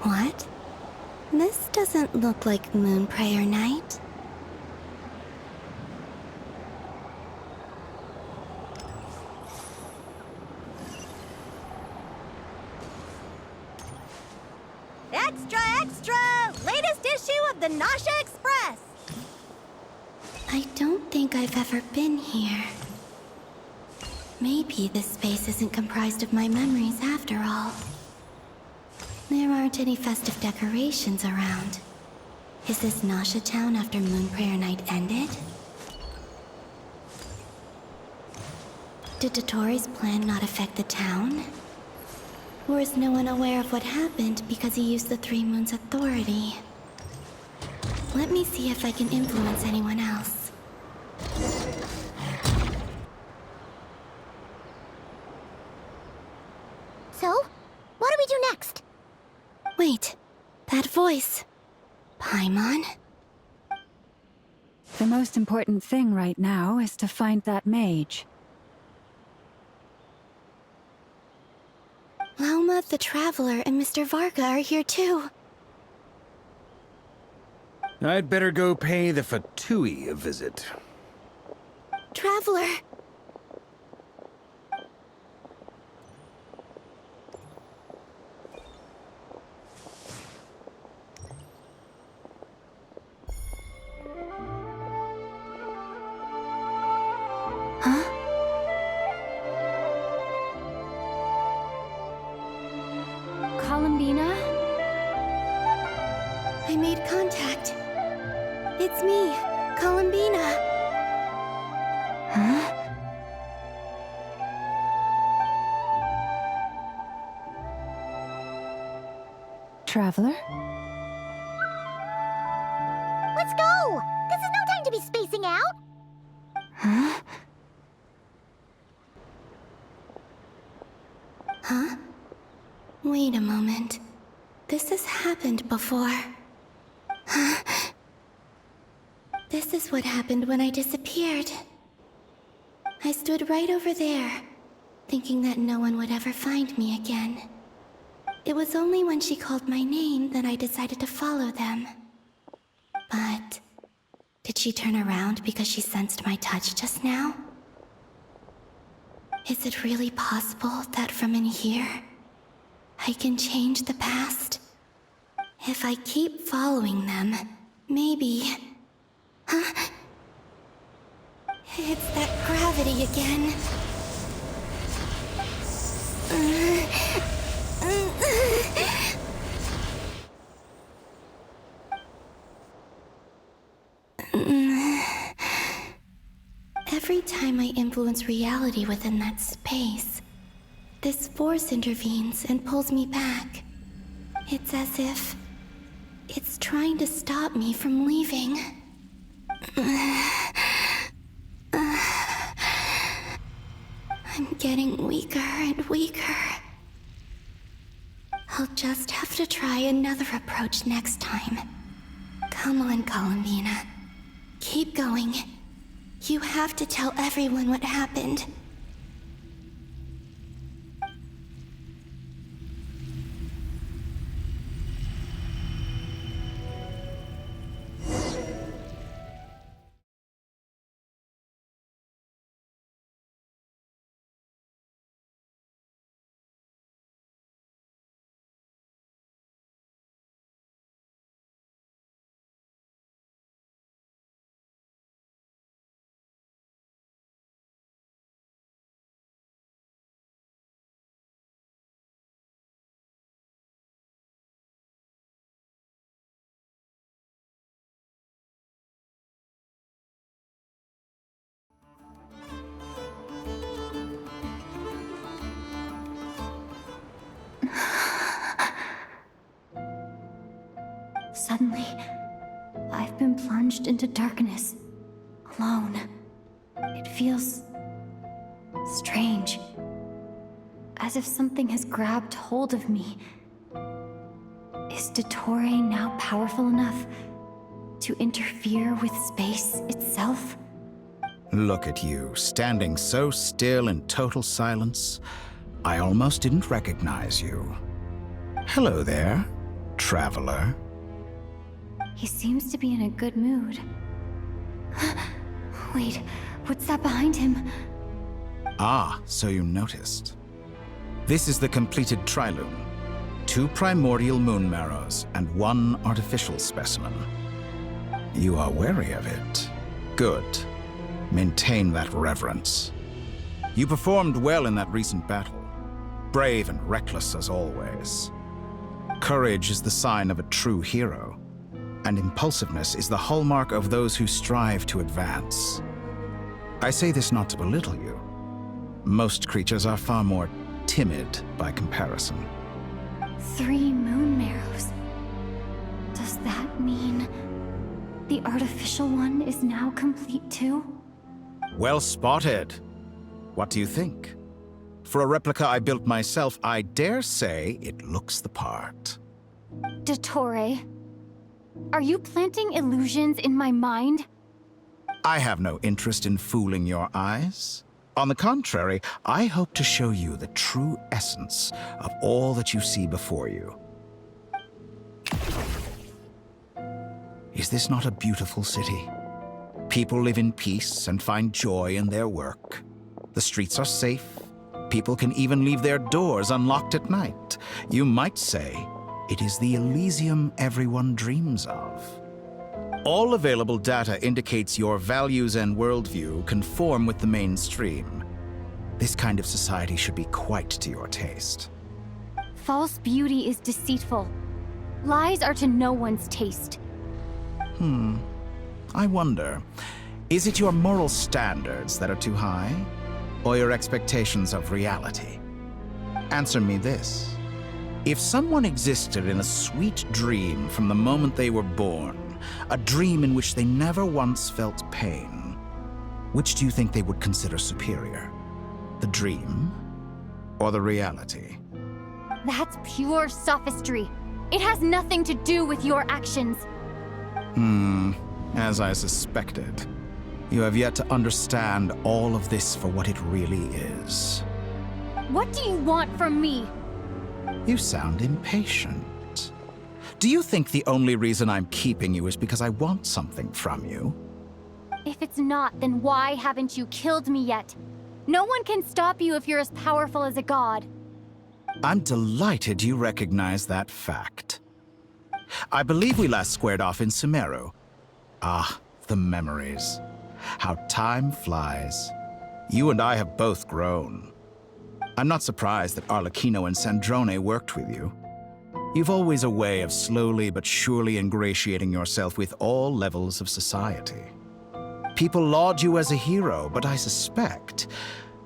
What? This doesn't look like Moonprayer Night. of the Nasha Express! I don't think I've ever been here. Maybe this space isn't comprised of my memories after all. There aren't any festive decorations around. Is this Nasha town after Moonprayer Night ended? Did Dottore plan not affect the town? Or is no one aware of what happened because he used the Three Moons' authority? Let me see if I can influence anyone else. So, what do we do next? Wait, that voice. Paimon? The most important thing right now is to find that mage. Lauma, the Traveler, and Mr. Varga are here too. I'd better go pay the Fatui a visit. Traveler! Huh? Columbina? I made contact. It's me, Columbina. Huh? Traveler? Let's go! This is no time to be spacing out! Huh? Huh? Wait a moment. This has happened before. Huh? This is what happened when I disappeared. I stood right over there, thinking that no one would ever find me again. It was only when she called my name that I decided to follow them. But did she turn around because she sensed my touch just now? Is it really possible that from in here, I can change the past? If I keep following them, maybe... Huh? It's that gravity again. Every time I influence reality within that space, this force intervenes and pulls me back. It's as if it's trying to stop me from leaving. I'm getting weaker and weaker. I'll just have to try another approach next time. Come on, Columbina. Keep going. You have to tell everyone what happened. Suddenly, I've been plunged into darkness, alone. It feels strange, as if something has grabbed hold of me. Is Dottore now powerful enough to interfere with space itself? Look at you, standing so still in total silence. I almost didn't recognize you. Hello there, traveler. He seems to be in a good mood. Wait, what's that behind him? Ah, so you noticed. This is the completed Trilune. 2 primordial moon marrows, and 1 artificial specimen. You are wary of it. Good. Maintain that reverence. You performed well in that recent battle. Brave and reckless as always. Courage is the sign of a true hero, and impulsiveness is the hallmark of those who strive to advance. I say this not to belittle you. Most creatures are far more timid by comparison. 3 moon marrows. Does that mean the artificial one is now complete too? Well spotted. What do you think? For a replica I built myself, I dare say it looks the part. Dottore, are you planting illusions in my mind? I have no interest in fooling your eyes. On the contrary, I hope to show you the true essence of all that you see before you. Is this not a beautiful city? People live in peace and find joy in their work. The streets are safe. People can even leave their doors unlocked at night. You might say it is the Elysium everyone dreams of. All available data indicates your values and worldview conform with the mainstream. This kind of society should be quite to your taste. False beauty is deceitful. Lies are to no one's taste. I wonder, is it your moral standards that are too high? Or your expectations of reality? Answer me this. If someone existed in a sweet dream from the moment they were born, a dream in which they never once felt pain, which do you think they would consider superior? The dream or the reality? That's pure sophistry. It has nothing to do with your actions. As I suspected. You have yet to understand all of this for what it really is. What do you want from me? You sound impatient. Do you think the only reason I'm keeping you is because I want something from you? If it's not, then why haven't you killed me yet? No one can stop you if you're as powerful as a god. I'm delighted you recognize that fact. I believe we last squared off in Sumeru. Ah, the memories. How time flies. You and I have both grown. I'm not surprised that Arlecchino and Sandrone worked with you. You've always a way of slowly but surely ingratiating yourself with all levels of society. People laud you as a hero, but I suspect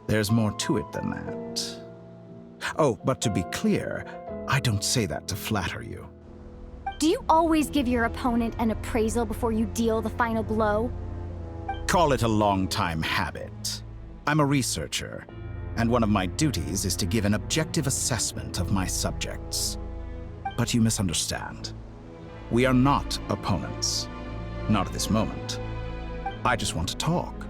there's more to it than that. Oh, but to be clear, I don't say that to flatter you. Do you always give your opponent an appraisal before you deal the final blow? Call it a long-time habit. I'm a researcher, and one of my duties is to give an objective assessment of my subjects. But you misunderstand. We are not opponents. Not at this moment. I just want to talk.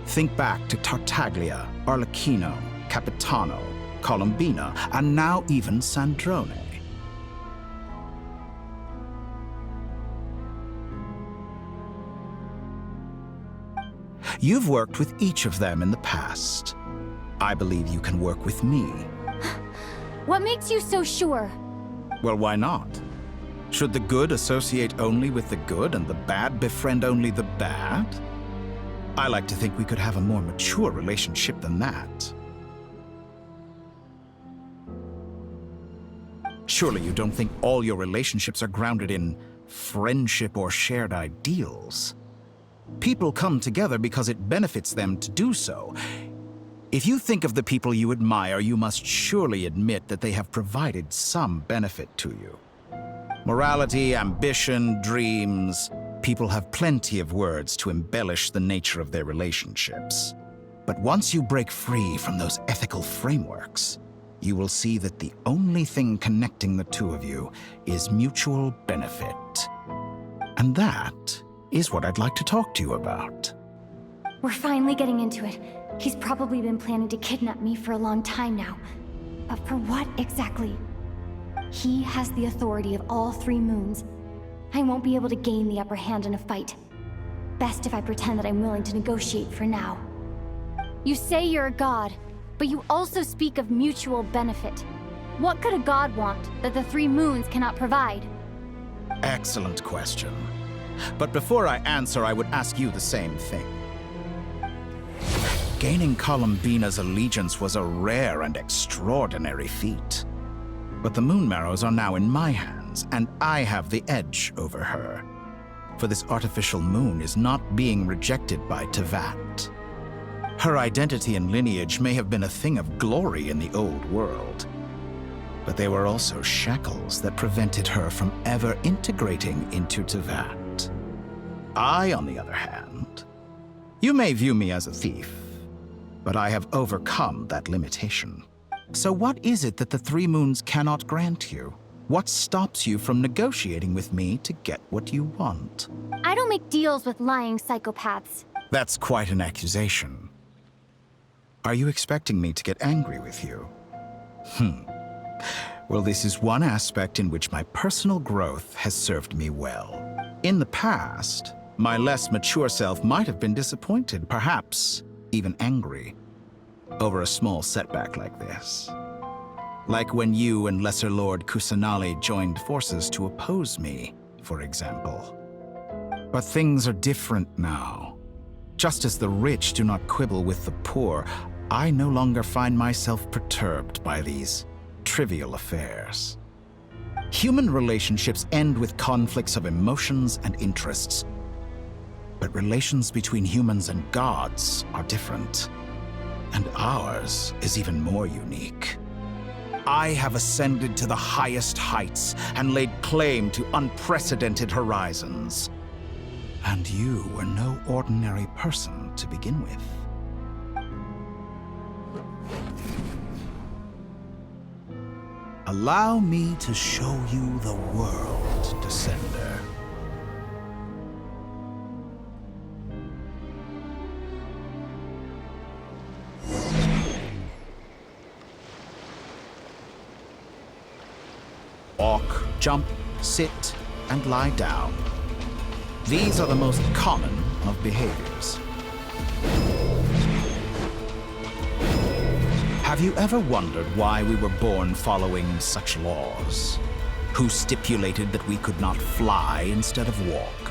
Think back to Tartaglia, Arlecchino, Capitano, Colombina, and now even Sandrone. You've worked with each of them in the past. I believe you can work with me. What makes you so sure? Well, why not? Should the good associate only with the good and the bad befriend only the bad? I like to think we could have a more mature relationship than that. Surely you don't think all your relationships are grounded in friendship or shared ideals? People come together because it benefits them to do so. If you think of the people you admire, you must surely admit that they have provided some benefit to you. Morality, ambition, dreams. People have plenty of words to embellish the nature of their relationships. But once you break free from those ethical frameworks, you will see that the only thing connecting the two of you is mutual benefit. And that is what I'd like to talk to you about. We're finally getting into it. He's probably been planning to kidnap me for a long time now. But for what exactly? He has the authority of all 3 moons. I won't be able to gain the upper hand in a fight. Best if I pretend that I'm willing to negotiate for now. You say you're a god, but you also speak of mutual benefit. What could a god want that the three moons cannot provide? Excellent question. But before I answer, I would ask you the same thing. Gaining Columbina's allegiance was a rare and extraordinary feat. But the Moon Marrows are now in my hands, and I have the edge over her. For this artificial moon is not being rejected by Tevat. Her identity and lineage may have been a thing of glory in the old world, but they were also shackles that prevented her from ever integrating into Tevat. I, on the other hand, you may view me as a thief, but I have overcome that limitation. So what is it that the Three Moons cannot grant you? What stops you from negotiating with me to get what you want? I don't make deals with lying psychopaths. That's quite an accusation. Are you expecting me to get angry with you? Well, this is one aspect in which my personal growth has served me well. In the past, my less mature self might have been disappointed, perhaps even angry, over a small setback like this. Like when you and Lesser Lord Kusanali joined forces to oppose me, for example. But things are different now. Just as the rich do not quibble with the poor, I no longer find myself perturbed by these trivial affairs. Human relationships end with conflicts of emotions and interests. But relations between humans and gods are different. And ours is even more unique. I have ascended to the highest heights and laid claim to unprecedented horizons. And you were no ordinary person to begin with. Allow me to show you the world, Descender. Walk, jump, sit, and lie down. These are the most common of behaviors. Have you ever wondered why we were born following such laws? Who stipulated that we could not fly instead of walk?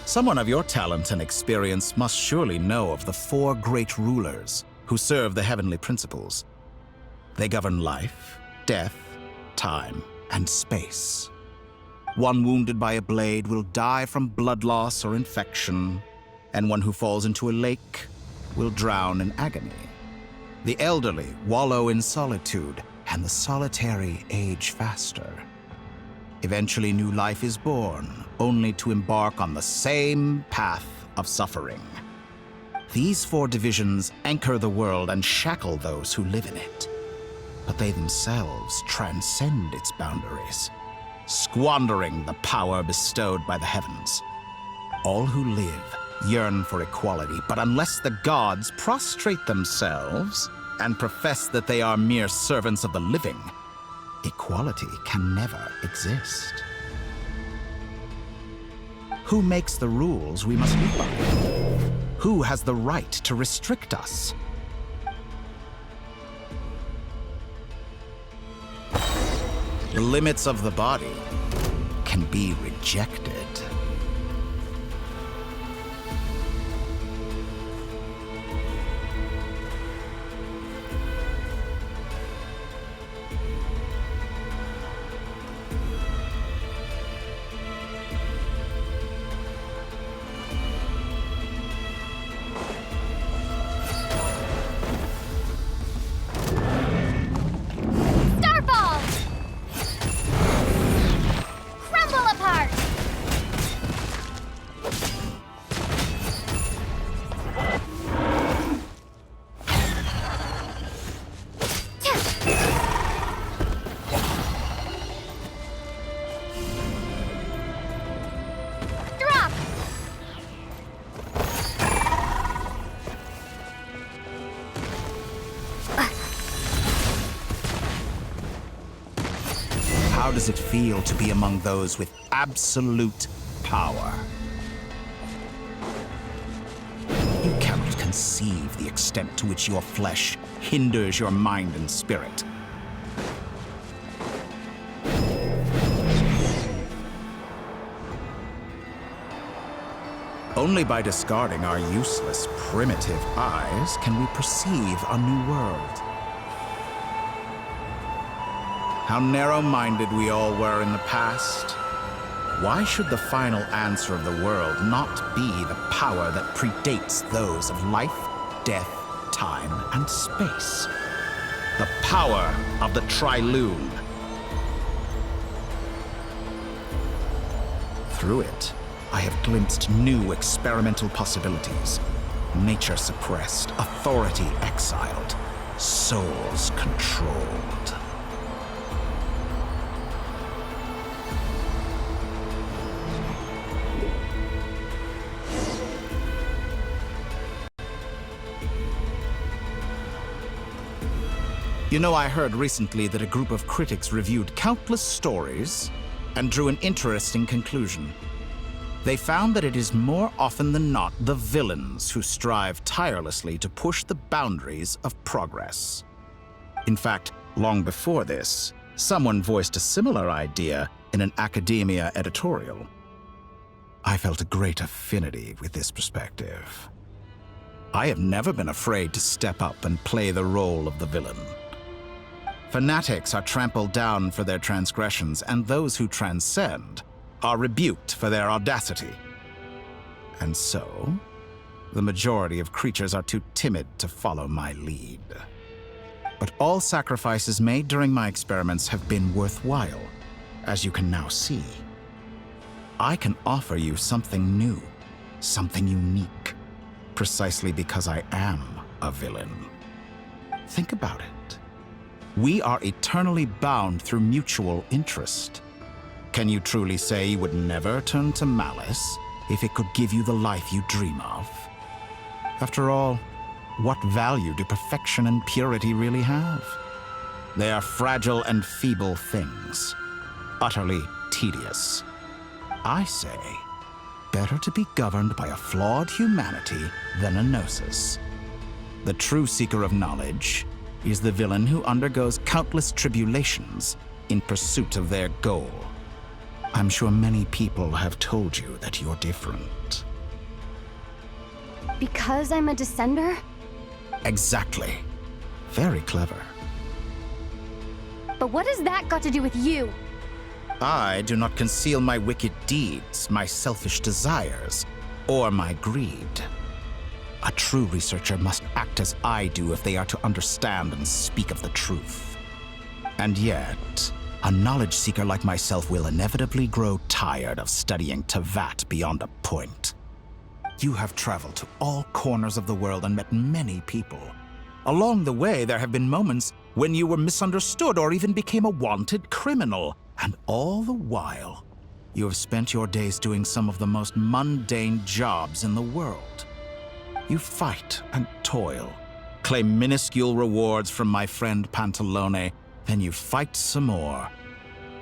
Someone of your talent and experience must surely know of the four great rulers who serve the heavenly principles. They govern life, death, time, and space. One wounded by a blade will die from blood loss or infection, and one who falls into a lake will drown in agony. The elderly wallow in solitude, and the solitary age faster. Eventually, new life is born, only to embark on the same path of suffering. These four divisions anchor the world and shackle those who live in it. But they themselves transcend its boundaries, squandering the power bestowed by the heavens. All who live yearn for equality, but unless the gods prostrate themselves and profess that they are mere servants of the living, equality can never exist. Who makes the rules we must live by? Who has the right to restrict us? The limits of the body can be rejected. How does it feel to be among those with absolute power? You cannot conceive the extent to which your flesh hinders your mind and spirit. Only by discarding our useless, primitive eyes can we perceive a new world. How narrow-minded we all were in the past. Why should the final answer of the world not be the power that predates those of life, death, time, and space? The power of the Triloom. Through it, I have glimpsed new experimental possibilities. Nature suppressed, authority exiled, souls controlled. You know, I heard recently that a group of critics reviewed countless stories and drew an interesting conclusion. They found that it is more often than not the villains who strive tirelessly to push the boundaries of progress. In fact, long before this, someone voiced a similar idea in an academia editorial. I felt a great affinity with this perspective. I have never been afraid to step up and play the role of the villain. Fanatics are trampled down for their transgressions, and those who transcend are rebuked for their audacity. And so, the majority of creatures are too timid to follow my lead. But all sacrifices made during my experiments have been worthwhile, as you can now see. I can offer you something new, something unique, precisely because I am a villain. Think about it. We are eternally bound through mutual interest. Can you truly say you would never turn to malice if it could give you the life you dream of? After all, what value do perfection and purity really have? They are fragile and feeble things, utterly tedious. I say, better to be governed by a flawed humanity than a gnosis. The true seeker of knowledge is the villain who undergoes countless tribulations in pursuit of their goal. I'm sure many people have told you that you're different. Because I'm a descender? Exactly. Very clever. But what has that got to do with you? I do not conceal my wicked deeds, my selfish desires, or my greed. A true researcher must act as I do if they are to understand and speak of the truth. And yet, a knowledge seeker like myself will inevitably grow tired of studying Tevat beyond a point. You have traveled to all corners of the world and met many people. Along the way, there have been moments when you were misunderstood or even became a wanted criminal. And all the while, you have spent your days doing some of the most mundane jobs in the world. You fight and toil, claim minuscule rewards from my friend Pantalone, then you fight some more,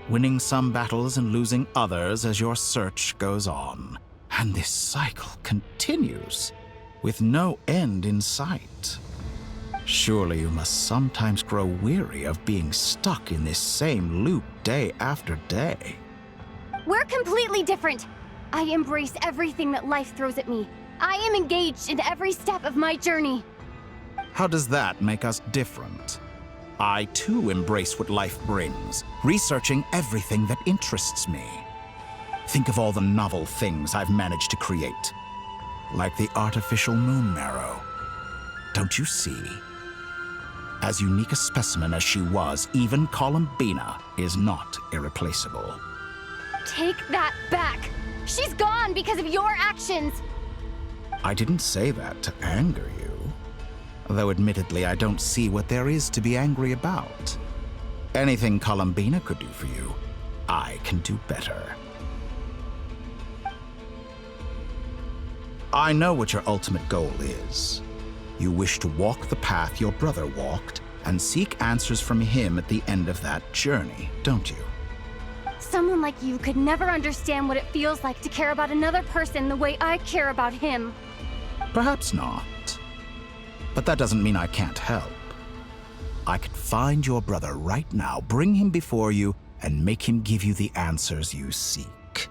winning some battles and losing others as your search goes on. And this cycle continues, with no end in sight. Surely you must sometimes grow weary of being stuck in this same loop day after day. We're completely different. I embrace everything that life throws at me. I am engaged in every step of my journey. How does that make us different? I too embrace what life brings, researching everything that interests me. Think of all the novel things I've managed to create, like the artificial moon marrow. Don't you see? As unique a specimen as she was, even Columbina is not irreplaceable. Take that back! She's gone because of your actions! I didn't say that to anger you. Though admittedly, I don't see what there is to be angry about. Anything Columbina could do for you, I can do better. I know what your ultimate goal is. You wish to walk the path your brother walked and seek answers from him at the end of that journey, don't you? Someone like you could never understand what it feels like to care about another person the way I care about him. Perhaps not. But that doesn't mean I can't help. I could find your brother right now, bring him before you, and make him give you the answers you seek.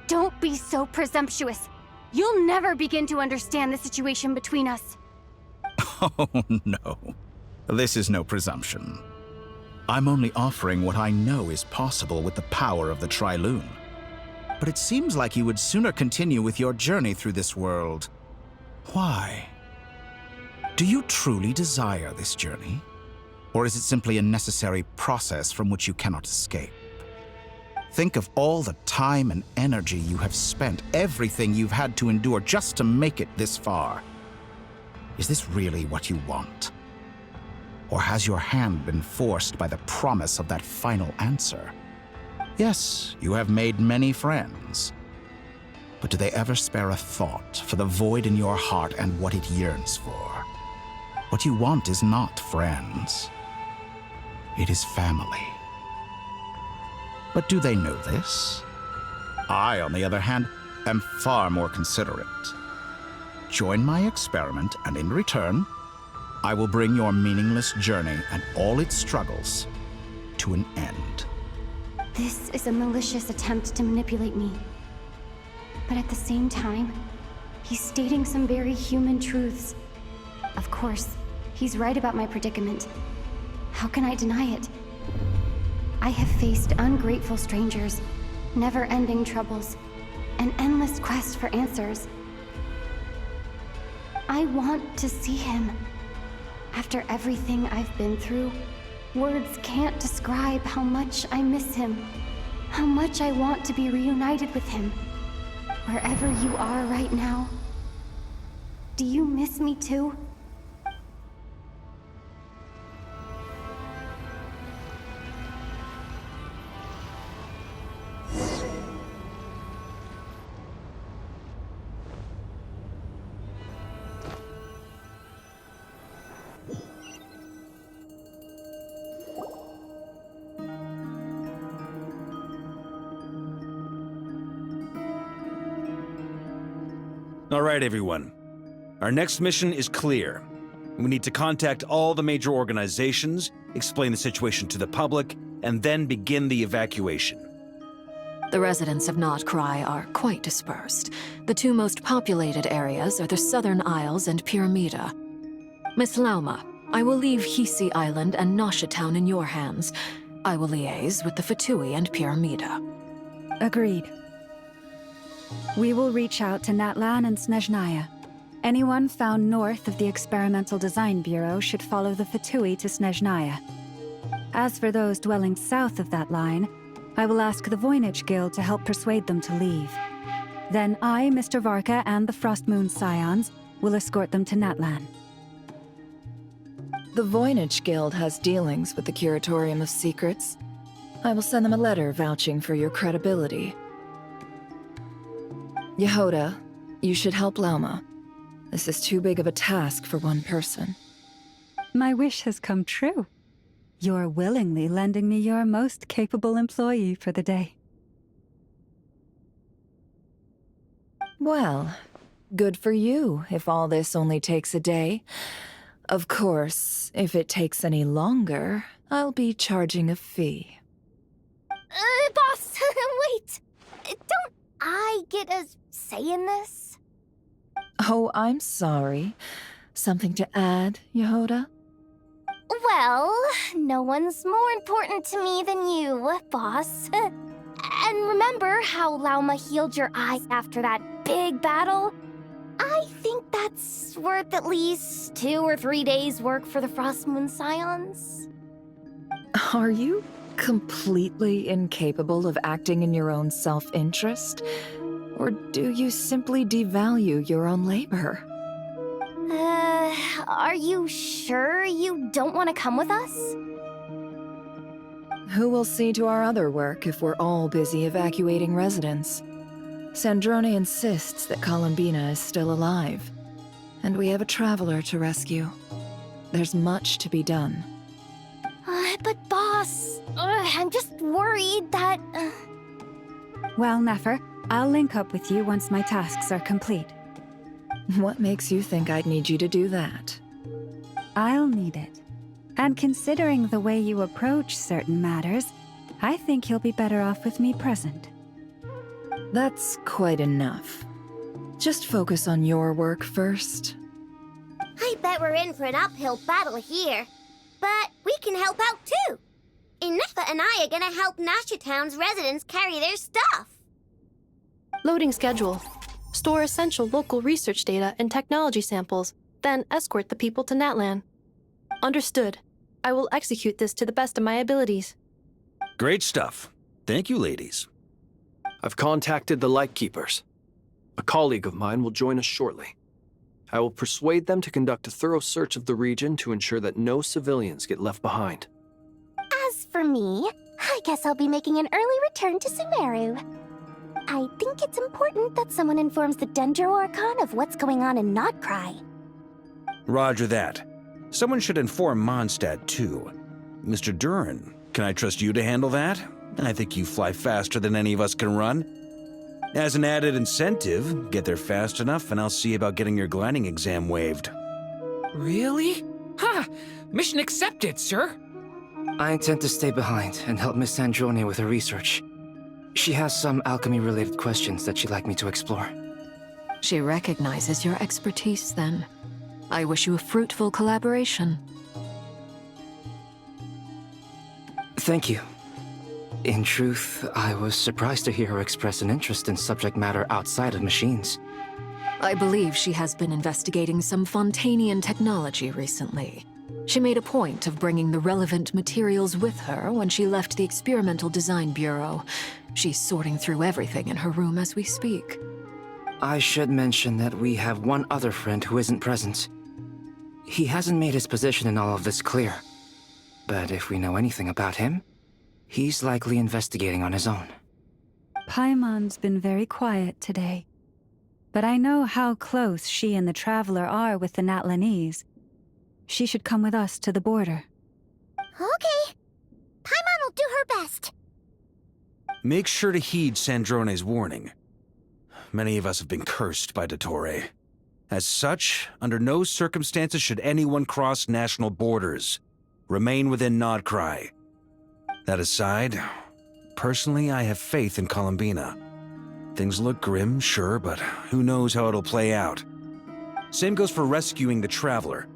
Don't be so presumptuous. You'll never begin to understand the situation between us. Oh, no. This is no presumption. I'm only offering what I know is possible with the power of the Trilune. But it seems like you would sooner continue with your journey through this world. Why? Do you truly desire this journey? Or is it simply a necessary process from which you cannot escape? Think of all the time and energy you have spent, everything you've had to endure just to make it this far. Is this really what you want? Or has your hand been forced by the promise of that final answer? Yes, you have made many friends. But do they ever spare a thought for the void in your heart and what it yearns for? What you want is not friends. It is family. But do they know this? I, on the other hand, am far more considerate. Join my experiment, and in return, I will bring your meaningless journey and all its struggles to an end. This is a malicious attempt to manipulate me. But at the same time, he's stating some very human truths. Of course, he's right about my predicament. How can I deny it? I have faced ungrateful strangers, never-ending troubles, an endless quest for answers. I want to see him. After everything I've been through, words can't describe how much I miss him, how much I want to be reunited with him. Wherever you are right now, do you miss me too? All right, everyone. Our next mission is clear. We need to contact all the major organizations, explain the situation to the public, and then begin the evacuation. The residents of Notcry are quite dispersed. The two most populated areas are the Southern Isles and Pyramida. Miss Lauma, I will leave Hisi Island and Nosha Town in your hands. I will liaise with the Fatui and Pyramida. Agreed. We will reach out to Natlan and Snezhnaya. Anyone found north of the Experimental Design Bureau should follow the Fatui to Snezhnaya. As for those dwelling south of that line, I will ask the Voynich Guild to help persuade them to leave. Then I, Mr. Varka, and the Frostmoon Scions will escort them to Natlan. The Voynich Guild has dealings with the Curatorium of Secrets. I will send them a letter vouching for your credibility. Yehoda, you should help Lauma. This is too big of a task for one person. My wish has come true. You're willingly lending me your most capable employee for the day. Well, good for you if all this only takes a day. Of course, if it takes any longer, I'll be charging a fee. Boss, wait! Don't I get a say in this? Oh, I'm sorry. Something to add, Yehoda? Well, no one's more important to me than you, boss. And remember how Lauma healed your eye after that big battle? I think that's worth at least 2 or 3 days' work for the Frostmoon Scions. Are you completely incapable of acting in your own self-interest? Or do you simply devalue your own labor? Are you sure you don't want to come with us? Who will see to our other work if we're all busy evacuating residents? Sandrone insists that Columbina is still alive, and we have a traveler to rescue. There's much to be done. But boss, I'm just worried that... Well, Nefer, I'll link up with you once my tasks are complete. What makes you think I'd need you to do that? I'll need it. And considering the way you approach certain matters, I think you'll be better off with me present. That's quite enough. Just focus on your work first. I bet we're in for an uphill battle here. But we can help out too. Inefa and I are gonna help Nasha Town's residents carry their stuff. Loading schedule. Store essential local research data and technology samples, then escort the people to Natlan. Understood. I will execute this to the best of my abilities. Great stuff. Thank you, ladies. I've contacted the Lightkeepers. A colleague of mine will join us shortly. I will persuade them to conduct a thorough search of the region to ensure that no civilians get left behind. As for me, I guess I'll be making an early return to Sumeru. I think it's important that someone informs the Dendro Archon of what's going on in Nodcry. Roger that. Someone should inform Mondstadt, too. Mr. Duran, can I trust you to handle that? I think you fly faster than any of us can run. As an added incentive, get there fast enough and I'll see about getting your gliding exam waived. Really? Ha! Mission accepted, sir. I intend to stay behind and help Miss Sandrone with her research. She has some alchemy-related questions that she'd like me to explore. She recognizes your expertise, then. I wish you a fruitful collaboration. Thank you. In truth, I was surprised to hear her express an interest in subject matter outside of machines. I believe she has been investigating some Fontanian technology recently. She made a point of bringing the relevant materials with her when she left the Experimental Design Bureau. She's sorting through everything in her room as we speak. I should mention that we have one other friend who isn't present. He hasn't made his position in all of this clear. But if we know anything about him, he's likely investigating on his own. Paimon's been very quiet today. But I know how close she and the Traveler are with the Natlanese. She should come with us to the border. Okay. Paimon will do her best. Make sure to heed Sandrone's warning. Many of us have been cursed by Dottore. As such, under no circumstances should anyone cross national borders. Remain within Nodcry. That aside, personally I have faith in Columbina. Things look grim, sure, but who knows how it'll play out. Same goes for rescuing the Traveler.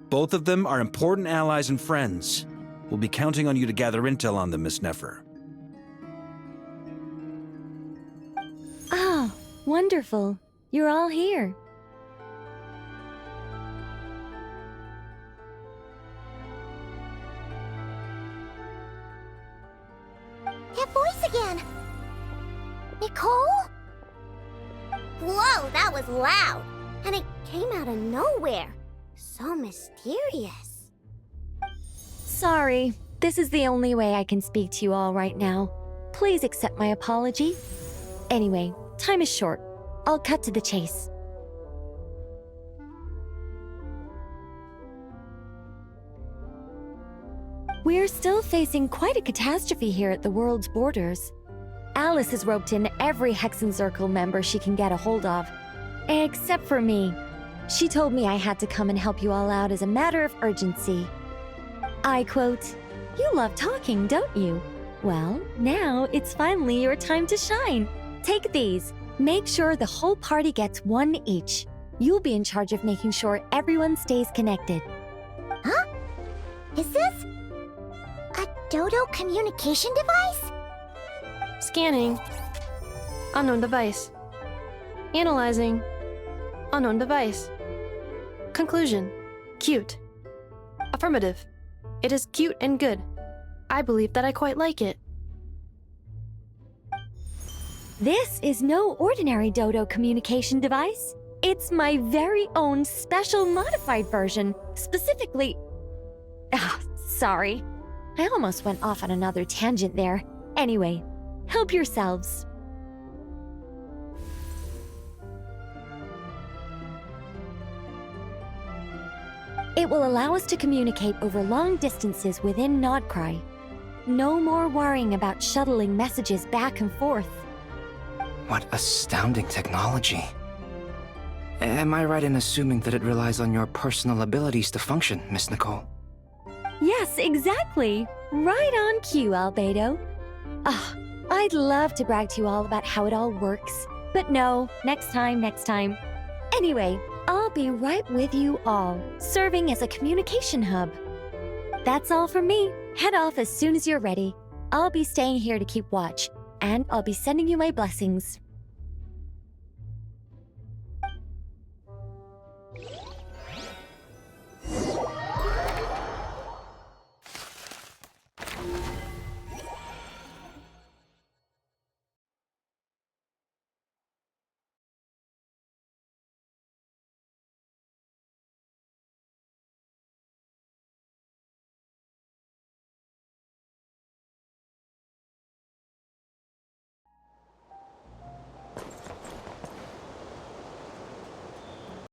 Both of them are important allies and friends. We'll be counting on you to gather intel on them, Miss Nefer. Ah, wonderful. You're all here. That voice again! Nicole? Whoa, that was loud! And it came out of nowhere. So mysterious. Sorry, this is the only way I can speak to you all right now. Please accept my apology. Anyway, time is short. I'll cut to the chase. We're still facing quite a catastrophe here at the world's borders. Alice has roped in every Hexen Circle member she can get a hold of. Except for me. She told me I had to come and help you all out as a matter of urgency. I quote, "You love talking, don't you? Well, now it's finally your time to shine. Take these. Make sure the whole party gets one each. You'll be in charge of making sure everyone stays connected." Huh? Is this a Dodo communication device? Scanning. Unknown device. Analyzing. Unknown device. Conclusion. Cute. Affirmative. It is cute and good. I believe that I quite like it. This is no ordinary Dodo communication device. It's my very own special modified version, specifically... sorry. I almost went off on another tangent there. Anyway, help yourselves. It will allow us to communicate over long distances within Nodcry. No more worrying about shuttling messages back and forth. What astounding technology. Am I right in assuming that it relies on your personal abilities to function, Miss Nicole? Yes, exactly. Right on cue, Albedo. I'd love to brag to you all about how it all works. But no, next time. Anyway, I'll be right with you all, serving as a communication hub. That's all from me. Head off as soon as you're ready. I'll be staying here to keep watch, and I'll be sending you my blessings.